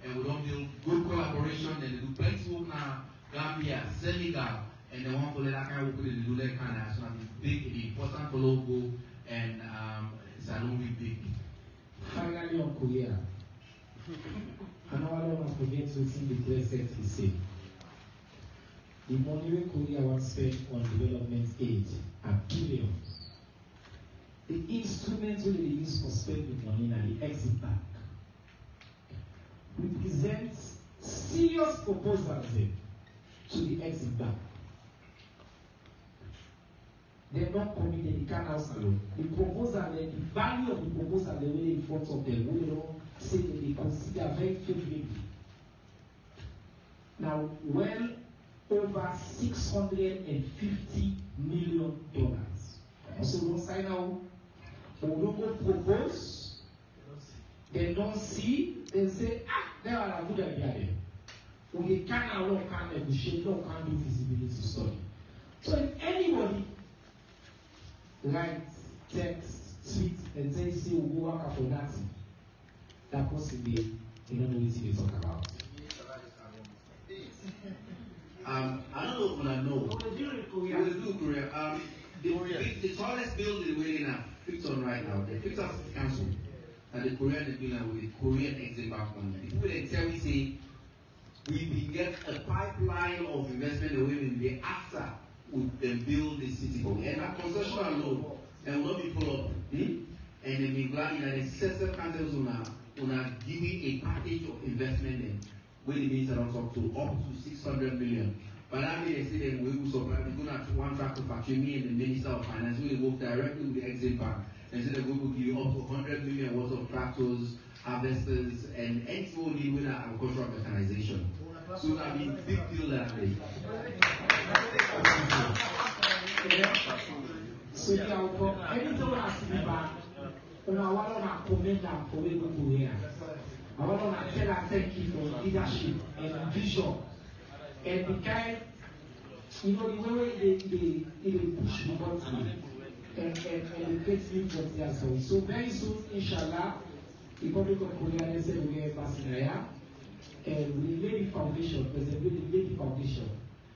And we don't build good collaboration and they do plenty work now, Gambia, Senegal, and they want to let that kind of work they do that kind of so it's big, important for local and Salone will be big. Finally on Korea. I know I don't want to forget to see the president he said. The money when Korea wants spent on development aid are billions. The instruments that they use for spending money are the exit bank. We present serious proposals to the exit bank. They're not committed, they can't house alone. The proposal, the value of the proposal, they will in front of them, we don't say that they consider very favorably. Now, well over $650 million. So don't sign out, we don't go propose, they don't see, they say, there are a good idea there. When they can't negotiate, no can do feasibility study. So if anybody writes, text, tweet, and say we'll go work for that person they don't know what they talk about. I don't know if I know. What we do in Korea. The tallest building we're in a fixed on right now, the fixed on council. And the Korean building with the Korean exit bank on it. People they tell me say we get a pipeline of investment away in the after we then build the city for and a concession alone and will not be pulled up. And then we glad in the system councils on giving a package of investment and where the minister don't talk to up to 600 million. But I mean, they say that we will supply, we're going to one tractor factory, me and the Minister of Finance, we will work directly with the exit bank. And say that we will give you up to 100 million worth of tractors, harvesters, and anything we need with our agricultural mechanization. So that means big deal that day. So anything has to be back. I want to comment that for we go to here. I want to tell her thank you for leadership and vision. And the kind, the way they push the button and the great thing for the as well. So very soon, inshallah, the Republic of Korea, they say we have Basinaya, and we lay the foundation, President, lay the foundation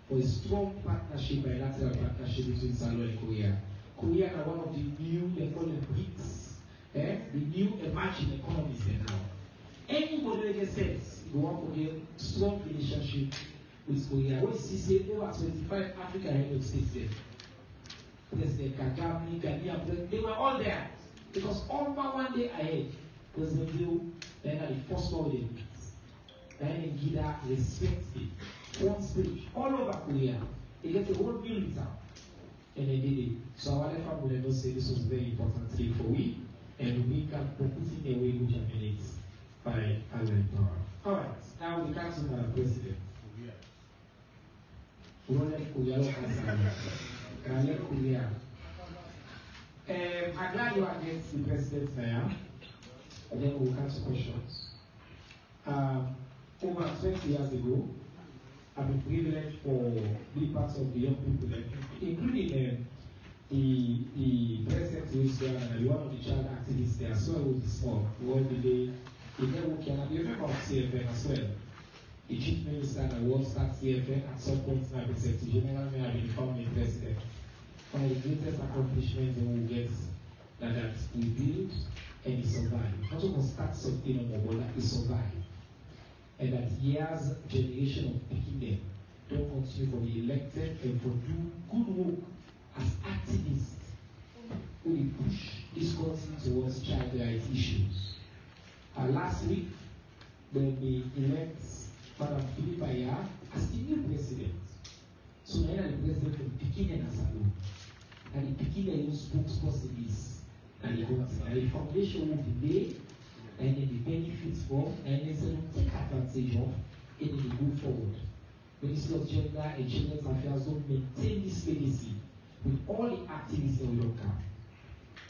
for a strong partnership, bilateral partnership between Salone and Korea. Korea are one of the new, they call it BRICS, the new emerging economies now. Anybody that says you want to get strong relationship with Korea. When you see over 25 African head of states there. President Kagame, Ghanaian, they were all there. Because all but one day ahead, President Bill, then the first one they meet. Then Gida respected one speech all over Korea. They get a whole military. And they did it. So our family would say this was very important thing for we, and we can put it away which emanates by Allied power. Alright, now we come to the president. I'm glad you are against the president now, and then we'll come to questions. Over 20 years ago, I've been privileged for being part of the young people, including the president who is there and one of the child activists there, as well with the small, one day, the level can be about CFN as well. The chief minister and world start CFN at some point now, the secretary general may have become the president. One of the greatest accomplishments that we get that we build and we survive. Not only start sustainable, but that we survive. And that years, generation of picking them don't continue for the elected and for do good work as activists who will push this country towards child rights issues. Last week, when we elect Madam Philippa Aya as the new president, so now the president from Pekin and Asalo, and the Pekin and spokesperson is, and the foundation will be made, and then the benefits from, and then they take advantage of, and then they go forward. Ministry of Gender and Children's Affairs will maintain this legacy with all the activists that we don't come.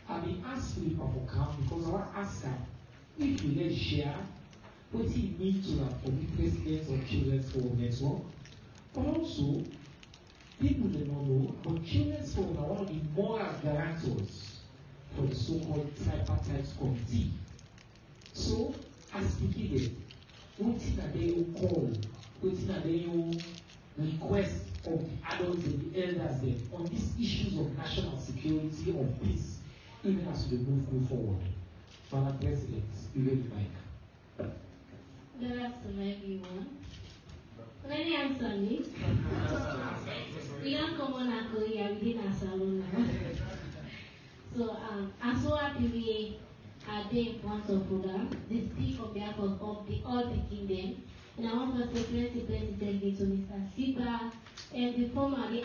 I've been asked Philippa for come because I want to ask her if you let's share what it means to have for the president of Children's Forum Network, but also people they don't know, but Children's Forum are one of the moral guarantors for the so-called tripartite committee. So, as speaking, what are they call, what are they request of the adults and the elders then on these issues of national security or peace, even as we move forward? Madam President, you ready, Mike? Good afternoon, everyone. Let me answer this. We don't come on and Korea within our salon now. So, I'm so happy we are there in front of program. They speak on behalf of all the kingdom. And I want to say president to Mr. Siba and the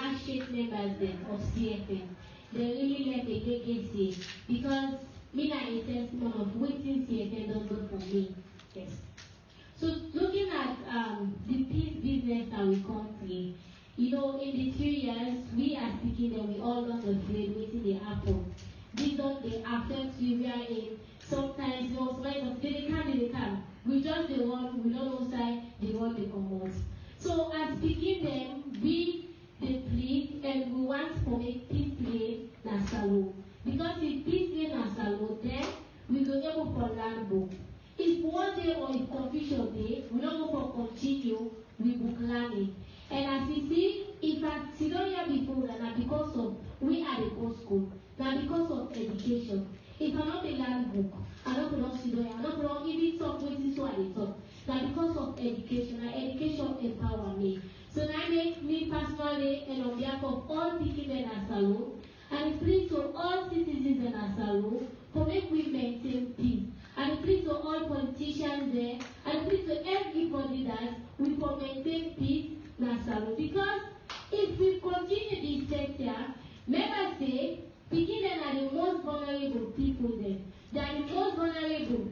associate members then of CFN. They really left a legacy because me na a testament of waiting CFN don't do for me. Yes. So looking at the peace business that we country, you know, in the 2 years we are speaking that we all don't afraid waiting the apple. These don't they affect you where in sometimes you know they come. We just the one we don't know side the one they come out. So as speaking them, we they plead and we want to make peace play Nasalo. Because if peace play Nasalo, then we go able for land book. If one day or if confusion day, we don't go for continue with book learning. And as you see, if I sit down here before that because of we are the post school, now because of education. If I not the land book, I don't belong to them, I don't belong even talk with this one they talk. Now because of education, and education empower me. So now make me personally and on behalf of all people in Asalo, and please to all citizens in Asalo, for make we maintain peace. And please to all politicians there, and please to everybody that we for maintain peace in Asalo. Because if we continue this sector, never say, beginners are the most vulnerable people there. They are the most vulnerable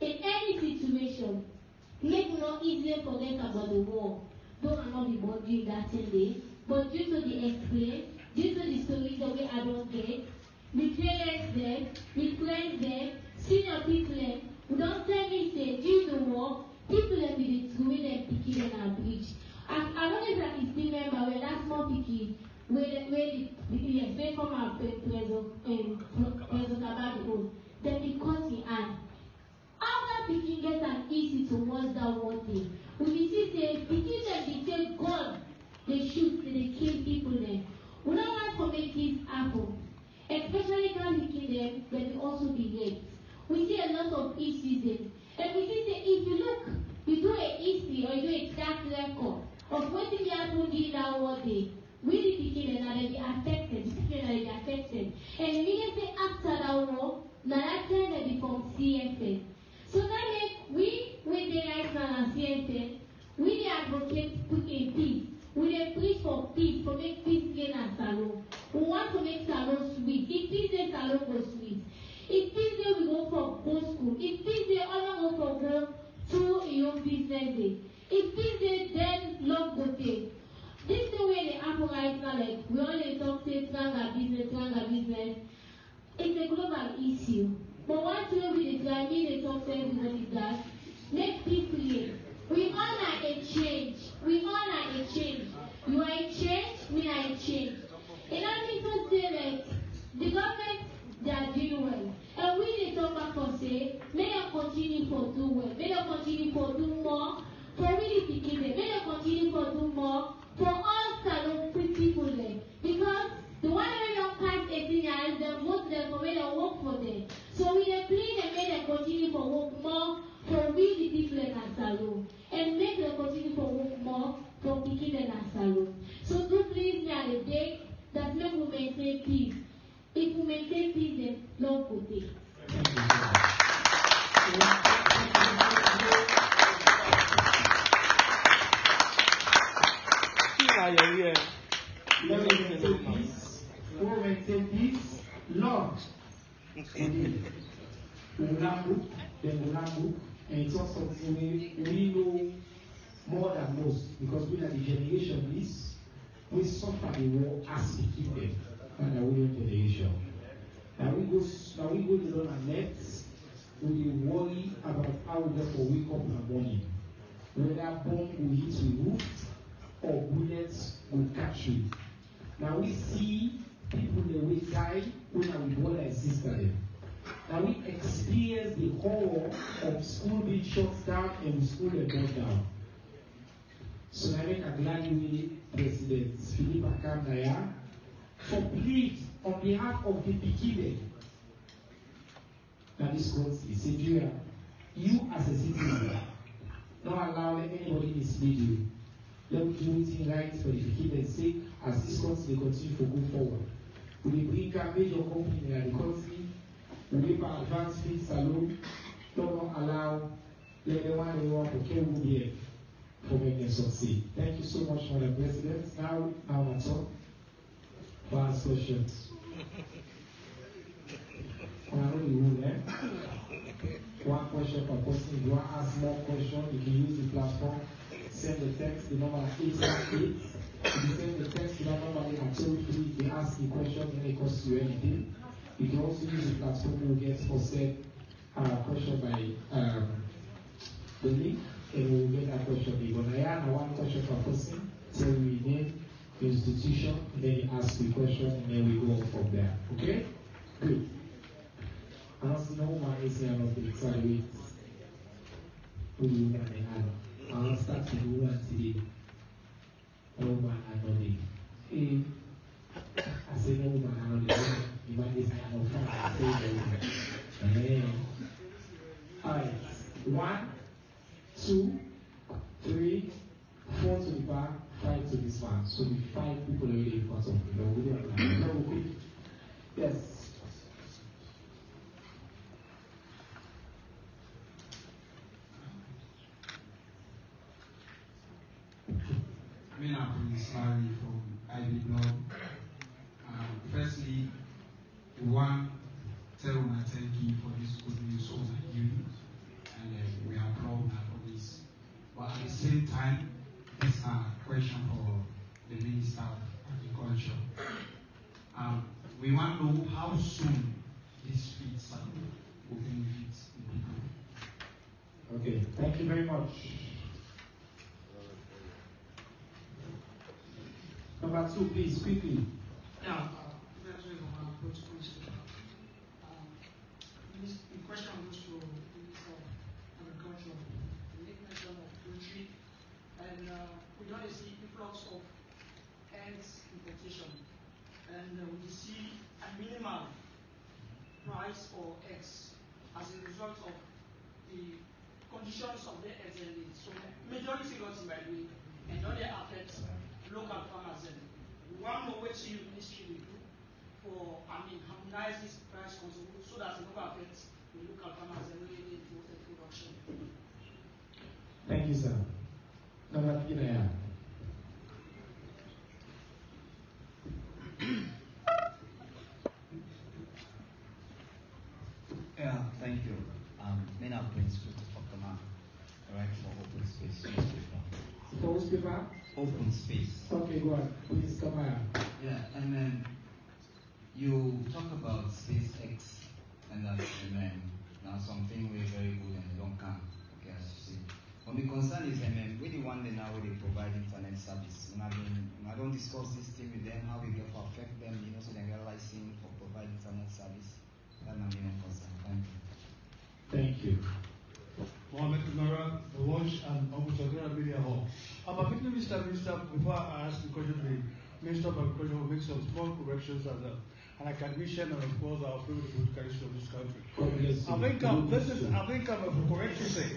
in any situation. Make not easily forget about the war. Though I'm not be born during that 10 days, but due to the experience, due to the stories that we are not get, we parents them, we friends them, senior people them, we don't tell me say due to war, people them be the screwing and picking and our bridge. I don't know if I still remember when that small picky where they come out president about the oath, then because he and after picking get an easy towards that one thing. We see say picking them they say God, they shoot, they kill people there. We don't want to make this happen. Especially when picking them, but they also be raped. We see a lot of issues there. And we see say if you look, you do a history or you do a track record of what will be that one day. We the beginning and be affected, the people be affected. And immediately after that war, now that time they become CFN. So that means we the right now as CFN, we the advocate put in peace. We dey preach for peace, for make peace gain and salon. We want to make salon sweet. If peace then salon go sweet. If peace then we go for go school. If peace then all go for go to your business day. If peace then love go take. This thing where they happen right now, like we only talk say tranga business. It's a global issue. But one thing we try, me they talk to everybody that make people here. We all are a change. We all are a change. You are a change, me are a change. And I need to say that the government they are doing well. And we they talk back for say, may they continue for do well. May they continue for do more. For really picking them. May they continue for do more. For all salon people there. Because the one who don't pass 18 years, they vote them for where they work for them. So we they plead and make them continue for work more for really people in a salon. And make them continue for work more for picking in a salon. So do please me at the day that make we maintain peace. If we maintain peace, then love will take. Let me maintain peace. We will maintain peace. Love. We will not book. And it's also something we know more than most because we are the generation this. We suffer the war as we keep them. And our generation. Now we go to the net. We worry about how we get to wake up in the morning. Whether bomb will hit the roof or bullets will catch you. Now we see people that will die when we born like sister. Now we experience the horror of school being shut down and school being burned down. So I make a glad you, President Philip Akamnaya, for plead on behalf of the beginning. Now this country, Nigeria, you as a citizen, don't allow anybody mislead you. Let me do it right for the beginning's sake as this country continue to go forward. We bring a major company in the country. We give our advanced Feed Salone. Don't allow anyone to kill you here for making succeed. Thank you so much, Madam President. Now that's all. For ask questions. One question per person. If you want to ask more questions, you can use the platform. Send the text, the number 818. If you send the text to that number, at toll-free, they ask the question, and it costs you anything. You can also use the platform to get or send a question by the link, and we will get that question. But I have one question per person. Tell you your name, institution, and then you ask the question, and then we go from there. Okay? Good. I don't see no one is here on the side. Who you want to have? I'll start to do one today. No man, I know it. I say no man, I know it. You might be saying, I know fine. I say no. Alright. 1, 2, 3, 4 to the back, 5 to this one. So the 5 people already in front of me. Yes. I'm Slary from Ivy Blog. Firstly, we want to tell you thank you for this good news over you, and we are proud for this. But at the same time, this is a question for the Minister of Agriculture. We want to know how soon this Feed Salone will benefit the people. Okay, thank you very much. Number 2, please, quickly. Yeah, the question goes to the Minister of Agriculture. You make mention of poultry, and we don't see influx of eggs importation, and we see a minimal price for eggs as a result of the conditions of the eggs and so majority got in by the way, and don't they affect local farmers. And one more way to ministry will do for, harmonize this price control so that it never affects the local farmers and really the production. Thank you, sir. Number 3 there. Yeah, thank you. Name of Prince Christopher Kpaka, right, for Open Space newspaper. For newspaper? Open Space. Okay, go on. Please come on. Yeah, and then you talk about SpaceX and that, and then now something really very good and they don't come. Okay, as you see. But my concern is, we the one day now they provide internet service. I don't discuss this thing with them, how we get to affect them, so they get licensing for provide internet service. That's my main concern. Thank you. Thank you. Mohammed Umara, the Watch and Ogusadura Media Hall. Particularly, Mr. Minister, before I ask the question, the Minister of Agriculture will make some small corrections and a recognition, and of course, our favorite food culture of this country. I think for correction sake.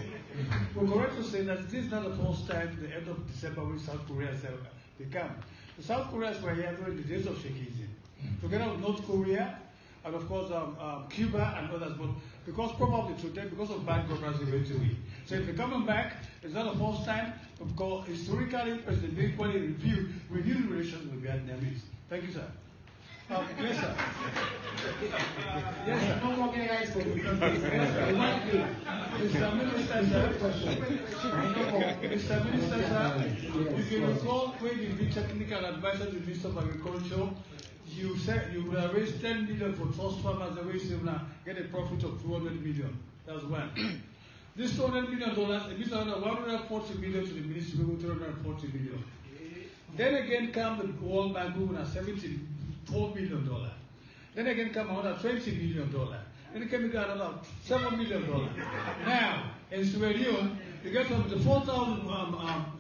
For correction sake, that this is not the first time the end of December when South Korea said they come. The South Koreans were here during the days of Shekizin, together with North Korea, and of course Cuba and others, but because probably today, because of bad governance, they went away. So if they're coming back, it's not the first time, because historically, President Bill Clinton renewed relations with Vietnamese. Thank you, sir. Yes, sir. Yes, sir. No more guys for you. Mr. Minister, sir, if you recall when you did technical advisor to the Minister of Agriculture, you said you will raise 10 million for trust farmers and raise them now, get a profit of 200 million. That's one. This $200 million, it means another 140 million to the ministry, 240 million. Then again come the World Bank who has $74 million. Then again come another $20 million. Then it came another $7 million. Now, in Sierra Leone, you get from the 4,000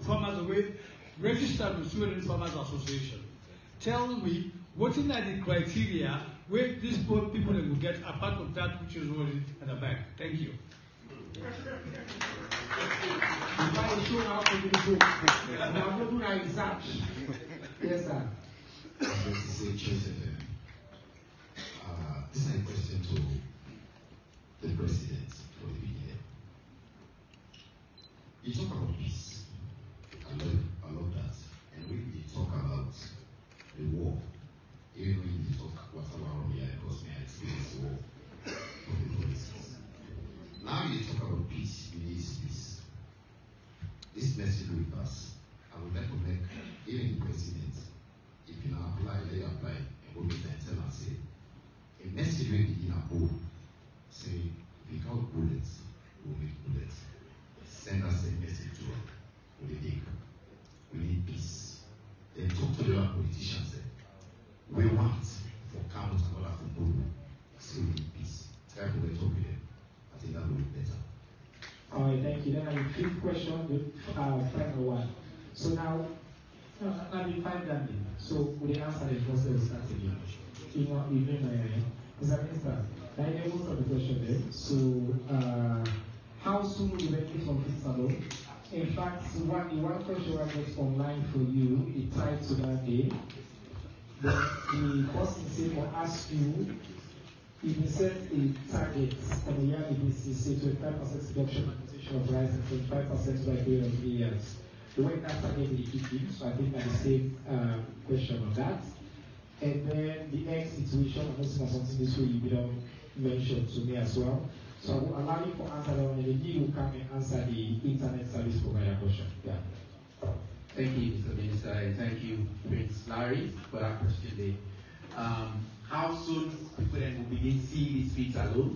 farmers away registered with Sierra Leone Farmers Association. Tell me, what are the criteria where these poor people will get apart from that which is already at the back? Thank you. Yes, sir. This is a question to the president for the beginning. You talk about peace. I love that. And when we talk about the war, even when you talk whatever around here, because me, I experience the war of the policies. Now you talk about peace, you need peace. This message will pass. I would like to make even the president, if you now apply, let you apply, and go to the tell and say, a message will begin a bowl. Say, if you got bullets, we'll make bullets. Send us a message to us. We need peace. Then talk to the politicians. We want for Kano to go from Bobo. Say we need peace. Try to talk with them. I think that will be better. All right, thank you. Then I have a fifth question, the final one. So now we find that. So we answer the first will start again. You know, Mr. Minister, I know most of the question there. So how soon will you benefit from Feed Salone? In fact, the one question I got online for you, it tied to that day. The person said or ask you if you set a target on a yearly basis, say 25% reduction in position of rice and 25% by the period of 3 years. The way that target will keep in, so I think that's the same question on that. And then the next situation, I'm also something this way you don't mention to me as well. So I will allow you to answer that one, and then you will come and answer the internet service provider question. Yeah. Thank you, Mr. Minister, and thank you, Prince Larry, for that question there. How soon people then will begin to see this Feed Salone?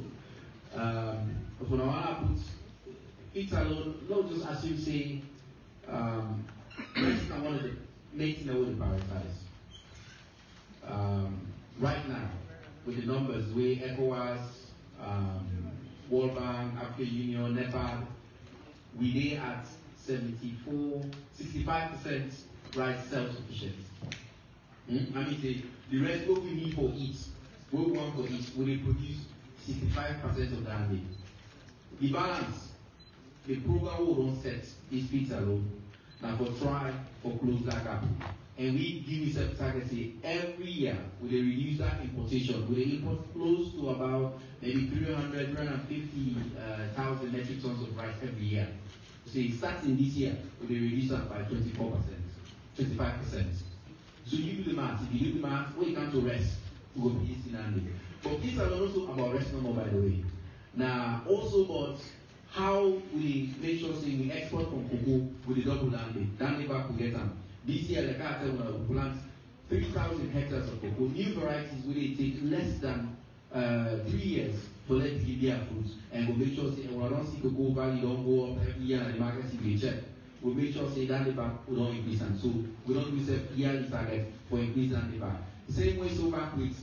For now, I put Feed Salone, not just as you say, I wanted to make it all prioritize. Right now, with the numbers, we ECOWAS, World Bank, African Union, Nepal, we are at 65% rice self-sufficiency. I mean, the rest what we need for each, what we want for each, we produce 65% of that day. The balance, the program we don't set is Feed Salone. Now for try for close that gap and we give yourself target say every year we dey reduce that importation. We dey import close to about maybe 350,000 metric tons of rice every year. So starting this year, we dey reduce that by 24%, 25%. So you do the math. If you do the math, when you come to rest, we go be easy and but these are also about rest no more, by the way. Now also about how we make sure say we export from cocoa with the double landing. Landing back to get them. This year, like I tell you, we plant 3,000 hectares of cocoa. New varieties will take less than 3 years for let to give their fruits. And we'll make sure say when I don't see cocoa value don't go up every year and the market see check. We'll make sure say that the back we don't increase and so we don't use a yearly target for increase and the back. Same way so back with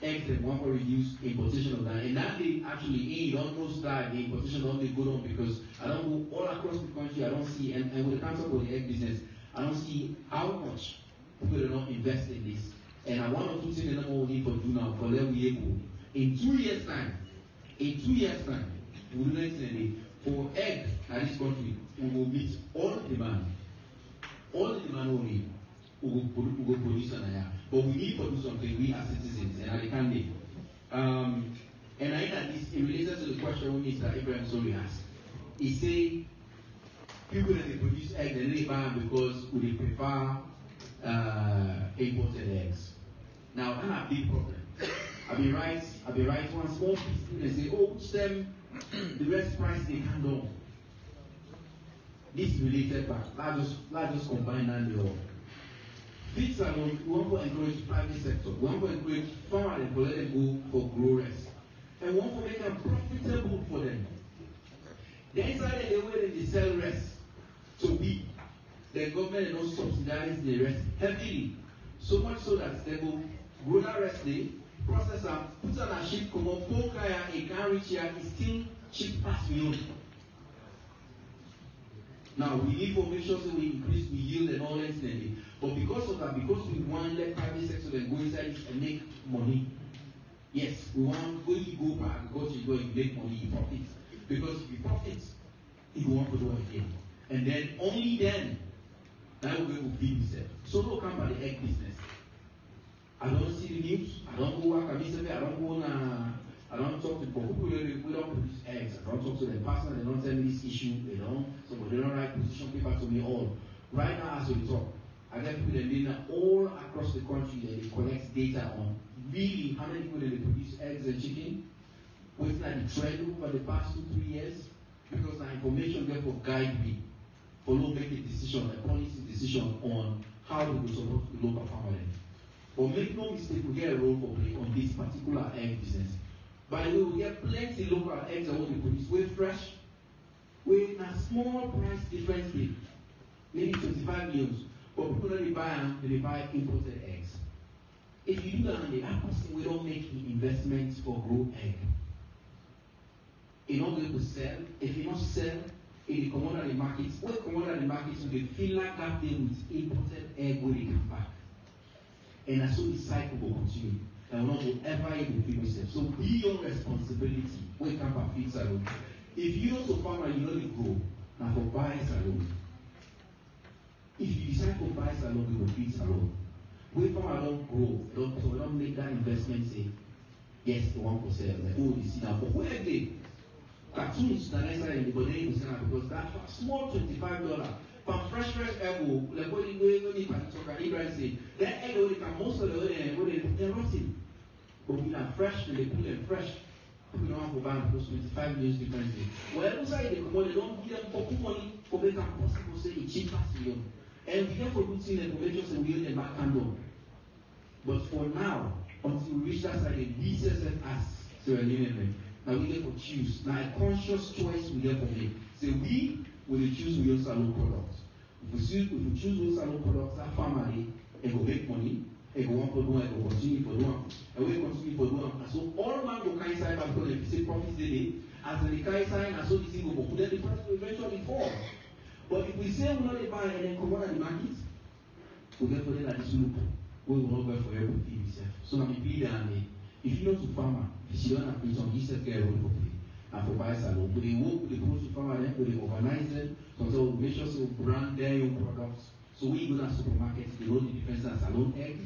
eggs and one for reduce importation of that. And that they actually you don't know start the importation don't they go on because I don't go all across the country, I don't see and with the council for the egg business, I don't see how much people do not invest in this. And I want to things that we need for do now for let we able in 2 years time, we will do next for egg in this country, we will meet all the demand. All the demand we need. We will produce an area. But we need to do something, we as citizens, and I can't do. And I think that this in relation to the question Mr. Ibrahim Sori asked. He say people that they produce eggs and they buy them because they prefer imported eggs. Now that's a big problem. I'll be right one small piece and say, oh, them the rest price they can't do. This related back. Let's just combine that the all. Feed Salone, we want to encourage private sector. We want to encourage farmers and let them go for growers. And we want to make them profitable for them. The inside the way they sell rest to we, the government is not subsidizing the rest heavily. So much so that they will grow that rest day, process them, put on a ship, come up, poke kaya, a can reach here, is still cheap past Leone. Now we need to make sure that we increase the yield and all that thing. But because of that, because we want the private sector to go inside and make money. Yes, we want when you go back agriculture, you go and make money, you profit. Because if you profit, you want to do it again. And then only then that will be able to feed yourself. So don't come by the egg business. I don't see the news, I don't go work at Mr. I don't go I don't talk to people who we don't produce eggs. I don't talk to them personally, they don't tell me this issue, they don't write position paper to me all. Right now as we talk, I get people that live all across the country that they collect data on really how many people that they produce eggs and chicken, what's like the trend over the past 2-3 years, because the information therefore guide me for to make a decision, a policy decision on how we will support the local farmer. But make no mistake, we get a role to play on this particular egg business. By the way, we get plenty local eggs that we produce. We're fresh, with a small price difference, maybe 25 million. But people don't buy them, they buy imported eggs. If you do that, we don't make the investments for grow egg. In order to sell, if you not sell in the commodity markets, what commodity markets will feel like that day with imported egg when they come back. And that's so the cycle will continue. And we're not ever able to feed yourself. So be your responsibility when you come back Feed Salone. If you know to farmer, you know to grow, now for buy salone. If you decide to buy salone, you will Feed Salone. When farmer don't grow, so we don't make that investment say, yes, they want to sell. Like, oh, you see now, but where they? Cartoons, the next time, but they will sell because that small $25 from fresh egg, like when you talk about Ibrahim say, that egg only can most of the way they're rotting. But we are fresh, and they put them fresh. We don't have to buy because 25 years difference. Well, outside the commodity, don't give them for money for make them possible say it's cheap as you. And we have to put in the information and we own them back and down. But for now, until we reach that side, we set as Sierra Leone. Now we get to choose. Now a conscious choice we get to make. So we will choose we use salon products. If we choose those salon products, that family, it will make money. It will want to do it, it will continue for doing. And we continue for doing. And so all man go kind side by because if you say profits daily, as the kind side, and so the thing will go. Then the price will eventually fall. But if we say we not buy and then come on the market, we get for them at this loop. We will not buy for everything itself. So now we plead and if you know to farmer, if you don't have to use self care role for play. And for buy salon, we work with the poultry farmer, then we organize them, so we make sure we brand their own products, so So when you go to supermarkets, they know the difference as salon egg.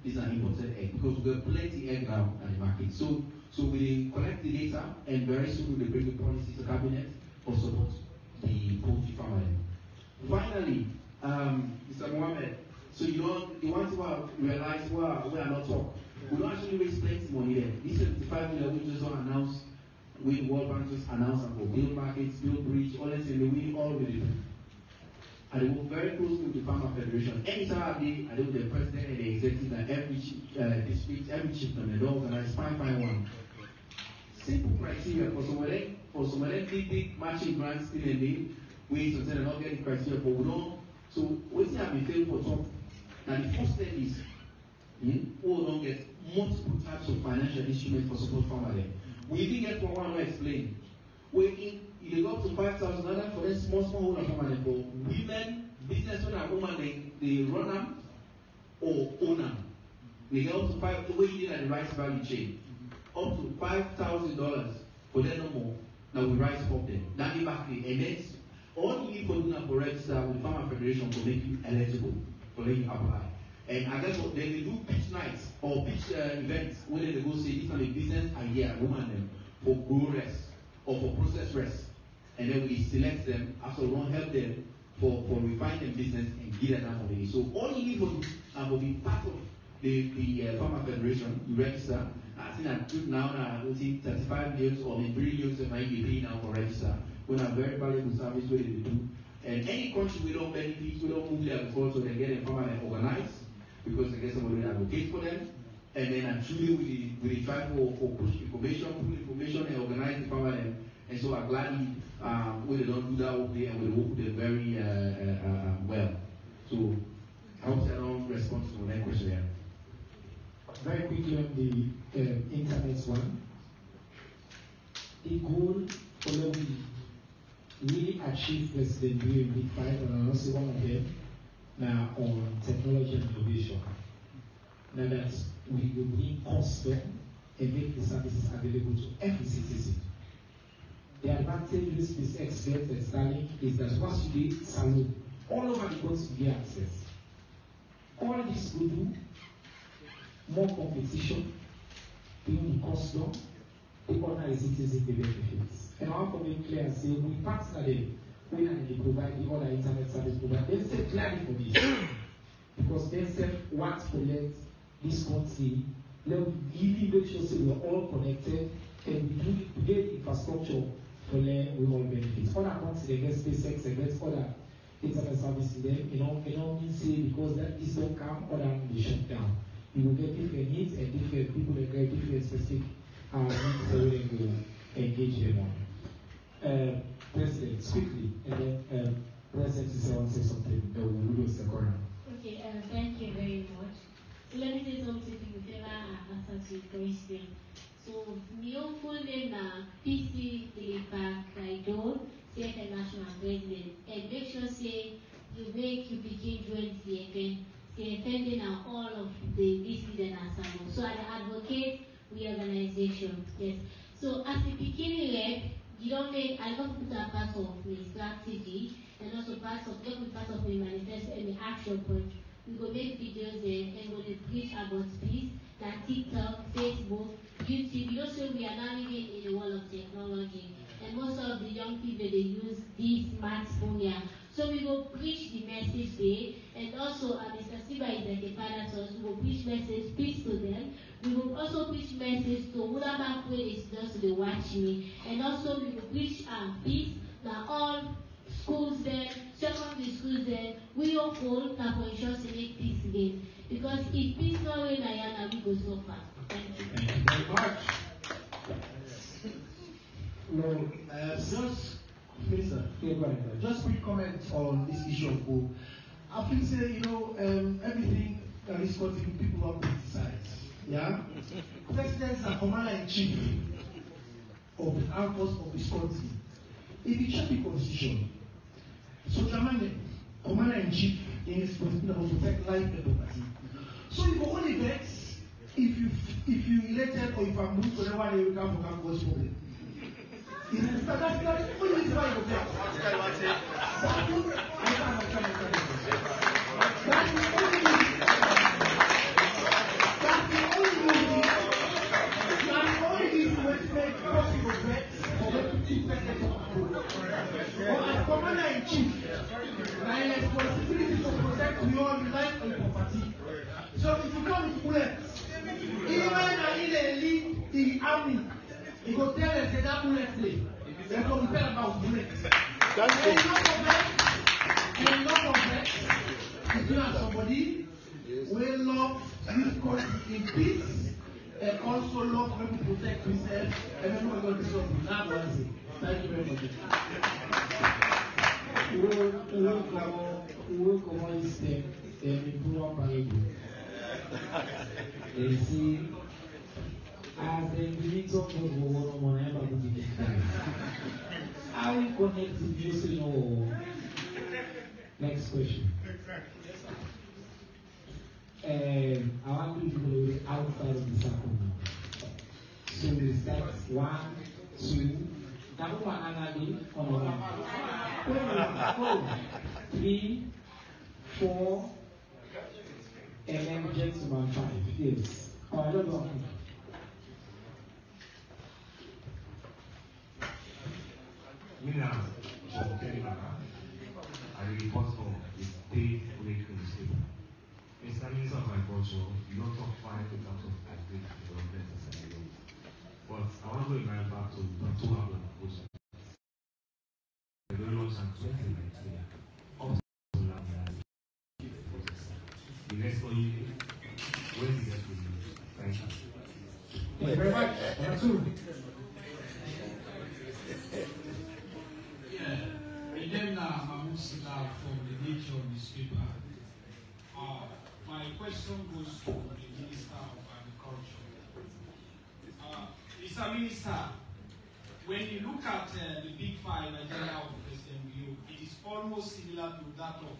These are imported egg because we have plenty egg now at the market. So we collect the data and very soon we bring the policy to cabinet for support the poultry farmer. Finally, Mr. Mohammed, so you want to realize we are not talk. We don't actually raise plenty money there. This 75 million we just don't announce. We World Bank just announce about build markets, build bridge, all that in the way all with it. And they work very closely with the Farmer Federation. Anytime I do with the president and the executive and every district, every chieftain, and they organize fine one. Simple criteria for some of them big matching grants still in the we sometimes not getting criteria for we don't. So what's have been failed for top? Now the first step is we don't get multiple types of financial instruments for support farmer there. We even get for one to explain. You go up to $5,000 for them small holder farmer for women, business owner, woman they run them or own them. We get up to the way you did at the rice value chain. Up to $5,000 for them no more. Now we rise up them. That is back the and all you need for doing that for register with the Farmer Federation to make you eligible for letting you apply. And I guess what they do pitch nights or pitch events where they go say this is a business idea, woman them for grow rest or for process rest. And then we select them after we don't help them for refine their business and give them that money. So all you need for be part of the Farmer Federation, you register. I think I took now we'll see 35 years or maybe 3 years of my pay now for register. We have very valuable service where they do. And any country we don't benefit, we don't move their agriculture, they get a farmer and organize because they get somebody that advocate for them. And then truly we try for push information and organize the farmer and so I'm glad we don't do that over there and we work with them very well. So I hope I don't respond to that question there. Very quickly on the internet one. The goal for we really achieve President Bureau in Big 5, and I also one of them now on technology and innovation. Now that we will bring cost down and make the services available to every citizen. The advantage with this expert and Starlink is that once you get salon, all over the world you get access. All this will do more competition, bring the cost down, the ordinary citizen the benefits. And I want to make clear and say we partner them when they provide the other internet service provider. They say clearly for this. Because they say want to let this country, let really make sure we are all connected and we get infrastructure for them we all benefit. Other countries they get SpaceX, they get other internet services them, you know say because that this don't come, other they shut down. You will get different needs and different people that get different specific needs so they will engage them on. President, quickly, and then President is want to say something that will lose the corner. Okay, thank you very much. So let me say something to you, answer to your question. So, my full name is PC Kaido, CFA National President, and make sure say you begin join the event, defending all of the DC and Assemble. So, I advocate reorganization. Yes. So, as a beginning rep, you don't make, I don't put a part of my strategy and also part of my manifesto and the action point. We go make videos there and we preach about peace, like TikTok, Facebook, YouTube. You know, so we are now living in the world of technology. And most of the young people, they use this smartphone here. So we will preach the message there. And also, Mr. Siba is like a father to us. We will preach message, peace to them. We will also preach message to whatever way is just to watch me. And also, we will preach peace. Now, all schools there, secondary schools there, we all call for insurance to make peace again. Because if peace not win, we go so far. Thank you. Thank you very much. No, just quick comment on this issue of goal. I think say, everything that is causing people not criticize. Yeah? Presidents are commander-in-chief of the armed force of this country. If you check the constitution, so commander-in-chief in his responsibility to protect life and property. So you can only vex if you elected or if I'm moved to the one you come for what's problem. That's the only reason why you vex. He go tell us say that bullet play. They go tell about bullet. That's and not complex. If you are somebody will love this country in peace and also love when we protect ourselves and when we go to something. That's what I say. Thank you very much. We will come on this step and improve our parable. They see as the individual goes on ever to be how we connect to using our next question. I want you to go outside of the circle now. So we start 1, 2, now one another on 4, 3, 4, and then gentleman 5. Yes. Oh, I don't know. Dr Kpaka, I report for the state political state. Mr. Minister of Agriculture, you don't talk fine in terms of agri development and sustainability. But I want to remind back to Dr. Musa Kpaka. The very long time 2019, up to now, the next year, when the next will be? Thank you. Thank you very much. Number 2. From the Nature newspaper. My question goes to the Minister of Agriculture. Mr. Minister, when you look at the Big Five agenda of President Leone, it is almost similar to that of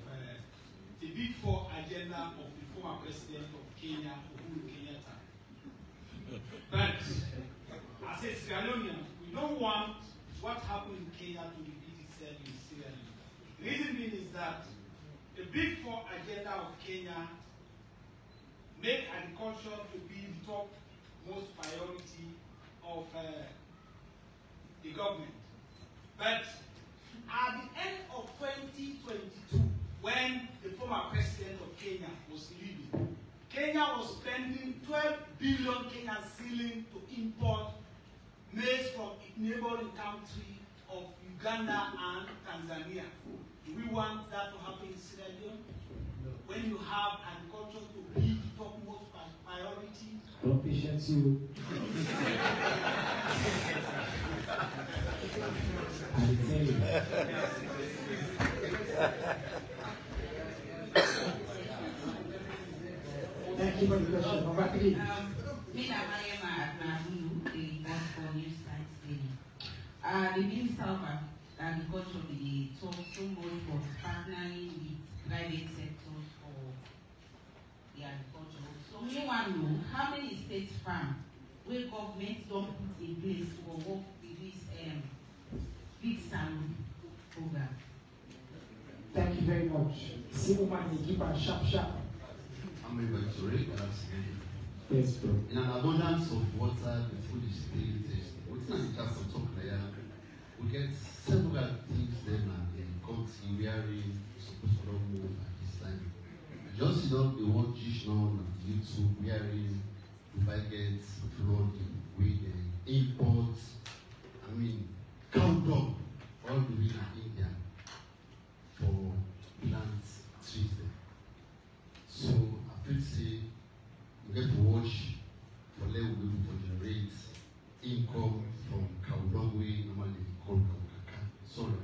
the Big Four agenda of the former President of Kenya, Uhuru Kenyatta. But as a Sierra Leonean, we don't want what happened in Kenya to repeat itself in Sierra Leone. The reason being is that the Big Four agenda of Kenya make agriculture to be the top most priority of the government. But at the end of 2022, when the former president of Kenya was leaving, Kenya was spending 12 billion Kenyan shillings to import maize from its neighboring country of Uganda and Tanzania. Do we want that to happen in Sierra Leone? No. When you have agriculture to be the topmost priority? Don't patience you. I tell you. Thank you for the question. Number 3. The Minister of Agriculture will talk so much for partnering with private sectors for the agriculture. So we want to know how many states farm where government don't put in place for work with this Feed Salone program. Thank you very much. Simon, you keep a sharp. I'm able to read that. Yes, bro. In an abundance of water, the food is still tasty. What's not the chance of talk like that? We get several things then and then. Country wearing, supposed to move at this time. Just the word Jish now on YouTube wearing, Dubai gets flood with imports. I mean, count up all the way in India for plant trees there. So I feel say we get to watch for let we able to generate income from Kaudongwe, normally called Kaka. Sorry.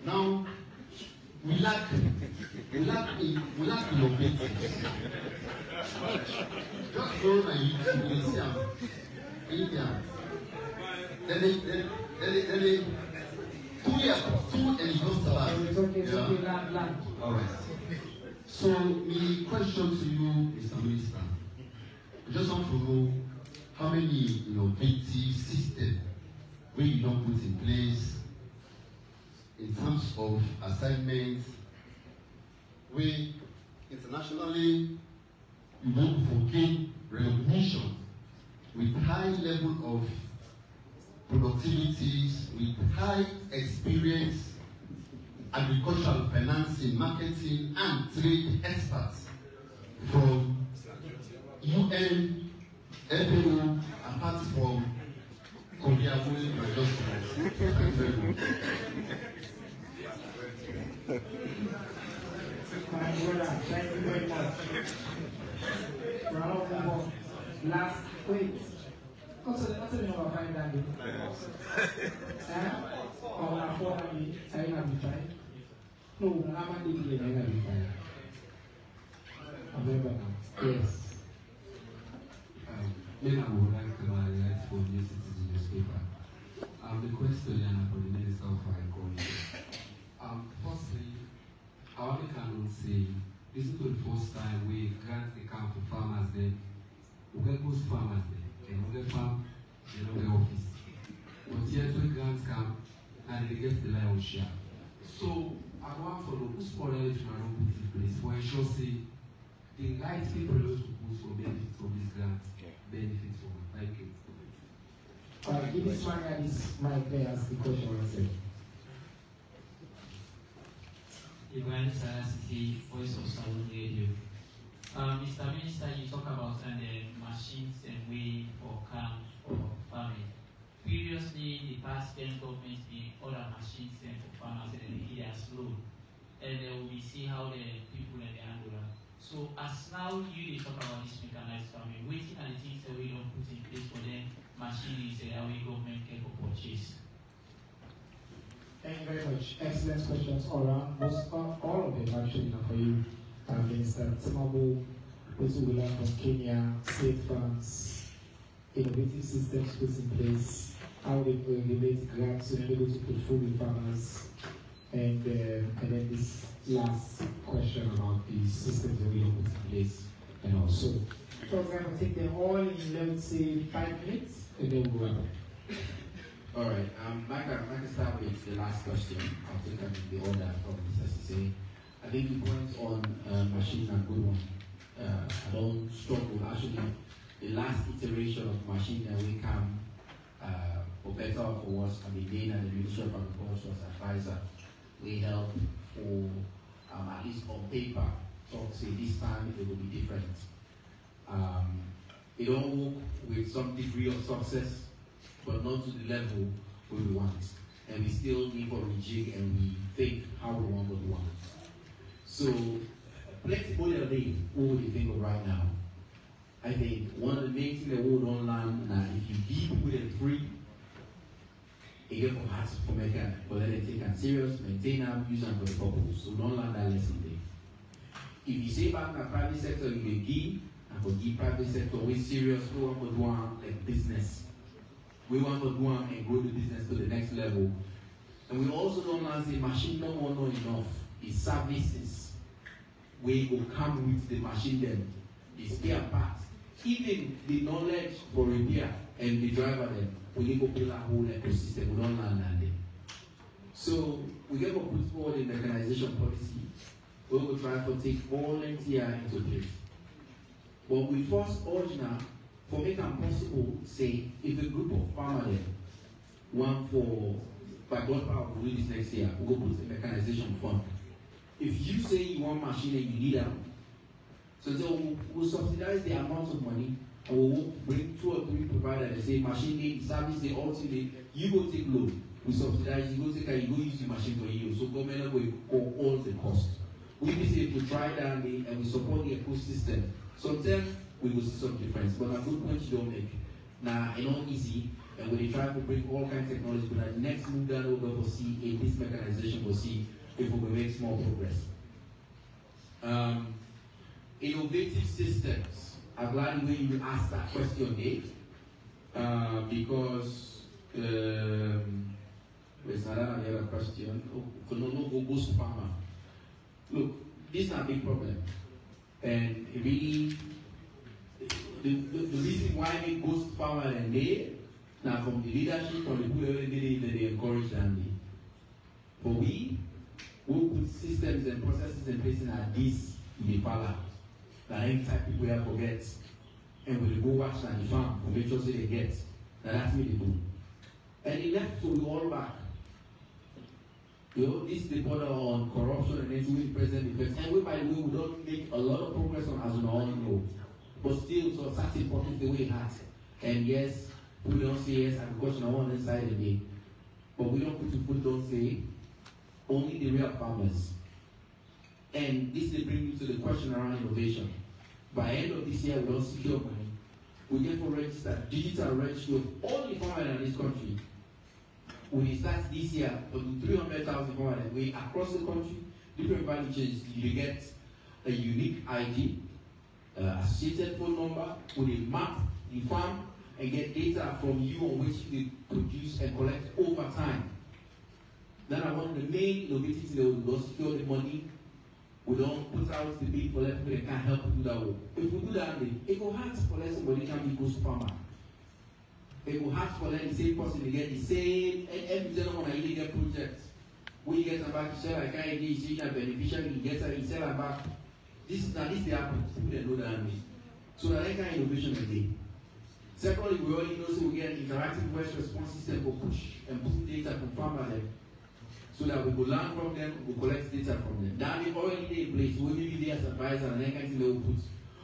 Now we lack innovations. Just go on YouTube, you see India. Then 2 years, 2 helicopters. All right. So, my question to you, Mr. Minister, I just want to know how many innovative systems where you don't put in place in terms of assignments, where internationally you want to gain recognition with high level of productivities, with high experience, agricultural financing, marketing, and trade experts from UN, FAO, apart from Kobiabu by just thank you very much. My brother, thank you very much. Round of last, wait. What's the number 5 Dandy? Or now 4 Dandy? I have 5. No, I'm not doing it. I have 5. I'm remember now. Yes. Then I would like to highlight for New Citizen newspaper. The question for the Minister of Economy. Firstly, I only can say this is the first time we grant the camp for farmers there. We get most farmers there, and we get farm, you know, the office. But yet we grant camp and they get the Leone share. So I want for the who's for the electoral put in place for ensure say the right people are supposed to benefit from this grant. Benefit from it. Thank you. Give this man and this mic there ask the question myself. Ibrahim Sarasiti, Voice of Salone Radio. Mr. Minister, you talk about machines and way for camp for farming. Previously, the past 10 governments being order machines and for farmers and they are slow. And we see how the people and the handle. So as now you talk about this mechanized farming, waiting and the things that we don't put in place for them, machineries and how we government can purchase. Thank you very much. Excellent questions all around. All of them actually are for you, Minister. Timabo, those who learn from Kenya, state funds, innovative systems put in place, how they regulate grants to enable to put food in farmers, and then this last question about the systems that we don't put in place, and also. So we're going to take them all in, let's say, 5 minutes, and then we'll go up. All right. Like I start with the last question. I'll take them in the order from Mr. Sise. I think the points on machines are good one. I don't struggle. Actually, the last iteration of machine that we come, for better or for worse, I mean, Dana, the Ministry of Agriculture's advisor, we help for at least on paper, talk say this time it will be different. It all work with some degree of success, but not to the level we want. And we still need to rejig and we think how we want what we want. So, plenty more than day, what do you think of right now? I think one of the main things that we don't learn now, if you give people them free, it gets hard for make it, for let them take them serious, maintain them, use them for the purpose. So don't learn that lesson there. If you say back in the private sector, you may give, and for give private sector, we serious, we want to do like business. We want to do and grow the business to the next level. And we also don't learn the machine no more not enough. The services we will come with the machine then, the spare parts, even the knowledge for repair and the driver then, we need to build a whole ecosystem. We don't learn that then. So we get to put forward the mechanization policy. We will try to take all NTI into place. But we first urge now, for make it possible, say, if a group of farmers want for, by God power, we do this next year, we will put a mechanization fund. If you say you want machine and you need them, so we'll subsidize the amount of money and we'll bring 2 or 3 providers and say machine need, service they all need, you go take loan. We subsidize, you go take you go use the machine for you. So government will go all the cost. We say we try that and we support the ecosystem. Sometimes we will see some difference, but a good point you don't make. Now, it's not easy, and when they try to bring all kinds of technology, but the next move that we're going to see in this mechanization, we'll see if we will make small progress. Innovative systems. I'm glad when you asked that question, Dave, because there's another question. No ghost farmer. Look, this is a big problem, and it really. The reason why they ghost farmer and they now from the leadership, from the people that they encourage them. But we will put systems and processes in place like this in the farmer. That any type people here forget. And when they go watch on the farm to make sure they get. Now that's what they do. And it left to all back. You know, this report on corruption and then doing present effects. And we, by the way, we don't make a lot of progress on as we all know. But still, so such important the way it has. And yes, Food don't say yes, agriculture on one side of the day. But we don't put to food don't say only the real farmers. And this will bring you to the question around innovation. By end of this year, we don't secure money. We therefore register digital registry of all the farmers in this country. We start this year for the 300,000 farmers we across the country, different value chains. You get a unique ID, associated phone number, with a map, the farm, and get data from you on which you produce and collect over time. Then I want the main innovative thing that we don't secure the money. We don't put out the bid for people that can't help do that work. If we do that, it will hard for somebody can be goes to farmer. It will hard for them the same person to get the same every gentleman on a illegal project. When you get back, you sell like I did, you see a beneficiary, you get you sell it back. This is not this they happen. People that know that me. So that kind of innovation again. Secondly, we already know so we get an interactive waste response system for push and pull data from farmers. So that we will learn from them, we will collect data from them. That is already in place. We will be there as advisor and then kind of put.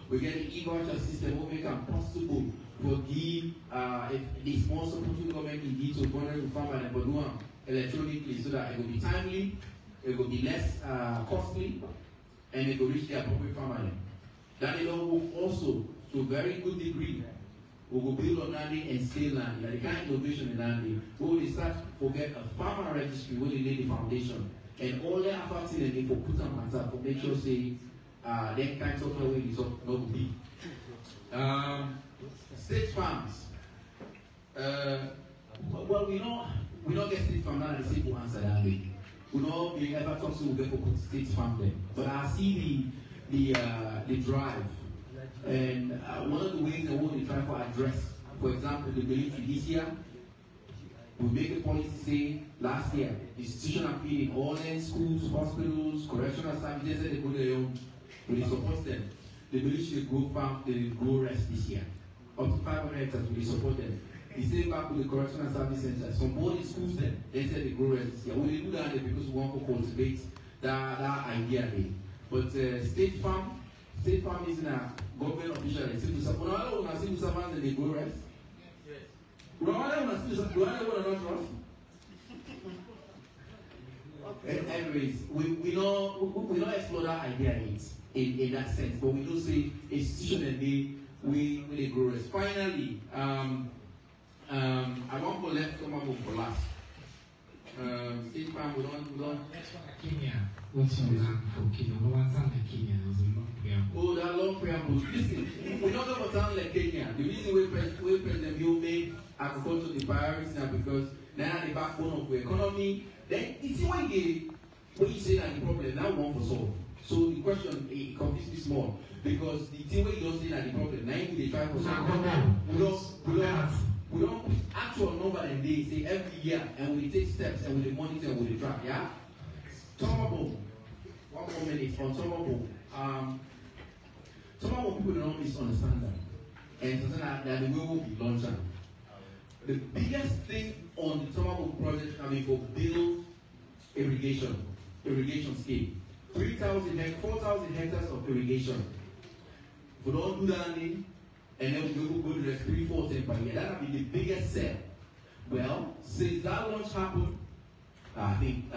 We get the e-voucher system will make it possible for the if the small supporting government indeed to vulnerable farmers and do them electronically so that it will be timely, it will be less costly, and it will reach the appropriate farmer. That is also to a very good degree. We will build on landing and scale landing. Like the kind of innovation in landing, we will start to get a farmer registry where they lay the foundation. And all the efforts in the for put on matter for make sure say that kind of way is not be. State farms. Well, we don't get state farm now the simple answer that way. We don't be ever talk to we get for put state farm there. But I see the drive. And one of the ways I want to try to address, for example, the military this year, we make a policy say last year, institutional feeding, all in schools, hospitals, correctional services, they go their own, we support them. The military grow farm, they grow rest this year. Up to 500 hectares, we support them. The same back with the correctional service centers. Some boarding schools then, they said they grow rest this year. We do that because we want to cultivate that idea there. But state farm is in a government official and civil servants. When I civil servants and they grow rest. Do I want to not trust? Anyways, we don't explore that idea in that sense, but we do say institutionally we grow rest. Finally, I want to left come for last. State farm, we don't. Next one, Kenya. What's your plan for Kenya? No one's on Kenya. There's a long preamble. Oh, that long preamble. Listen, we don't have a town like Kenya. The reason we President Bill made agriculture the priority now because now the backbone of the economy. Then it's when you say that the problem now we want to solve. So the question it confuses me small because the thing where you don't say that the problem now they try to solve. We don't put actual number and they say every year and we take steps and we monitor and we track, yeah? Tomorrow, 1 more minute on tomorrow. Tomorrow people don't misunderstand that. And something that the way will be launched. The biggest thing on the tomorrow project, for build irrigation scheme. 4,000 hectares of irrigation. If we don't do that, and then we will go to the 3-4 10 per year. That will be the biggest sale. Well, since that launch happened, I think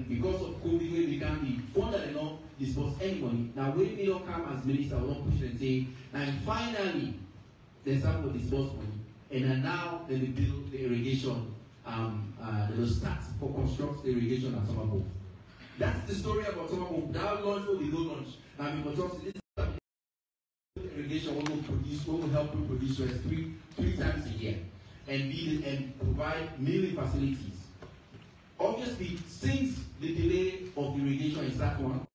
because of COVID, we can't be funded enough to disburse any money. Now, when we don't come as minister, we don't push and say, and finally, they start to disburse money. And then now, they build the irrigation, they will start for construct the irrigation at Tomahawk. That's the story about Tomahawk. That launch will be no launch. I mean, for this irrigation will help you produce rice three times a year and provide milling facilities. Obviously, since the delay of irrigation is that one,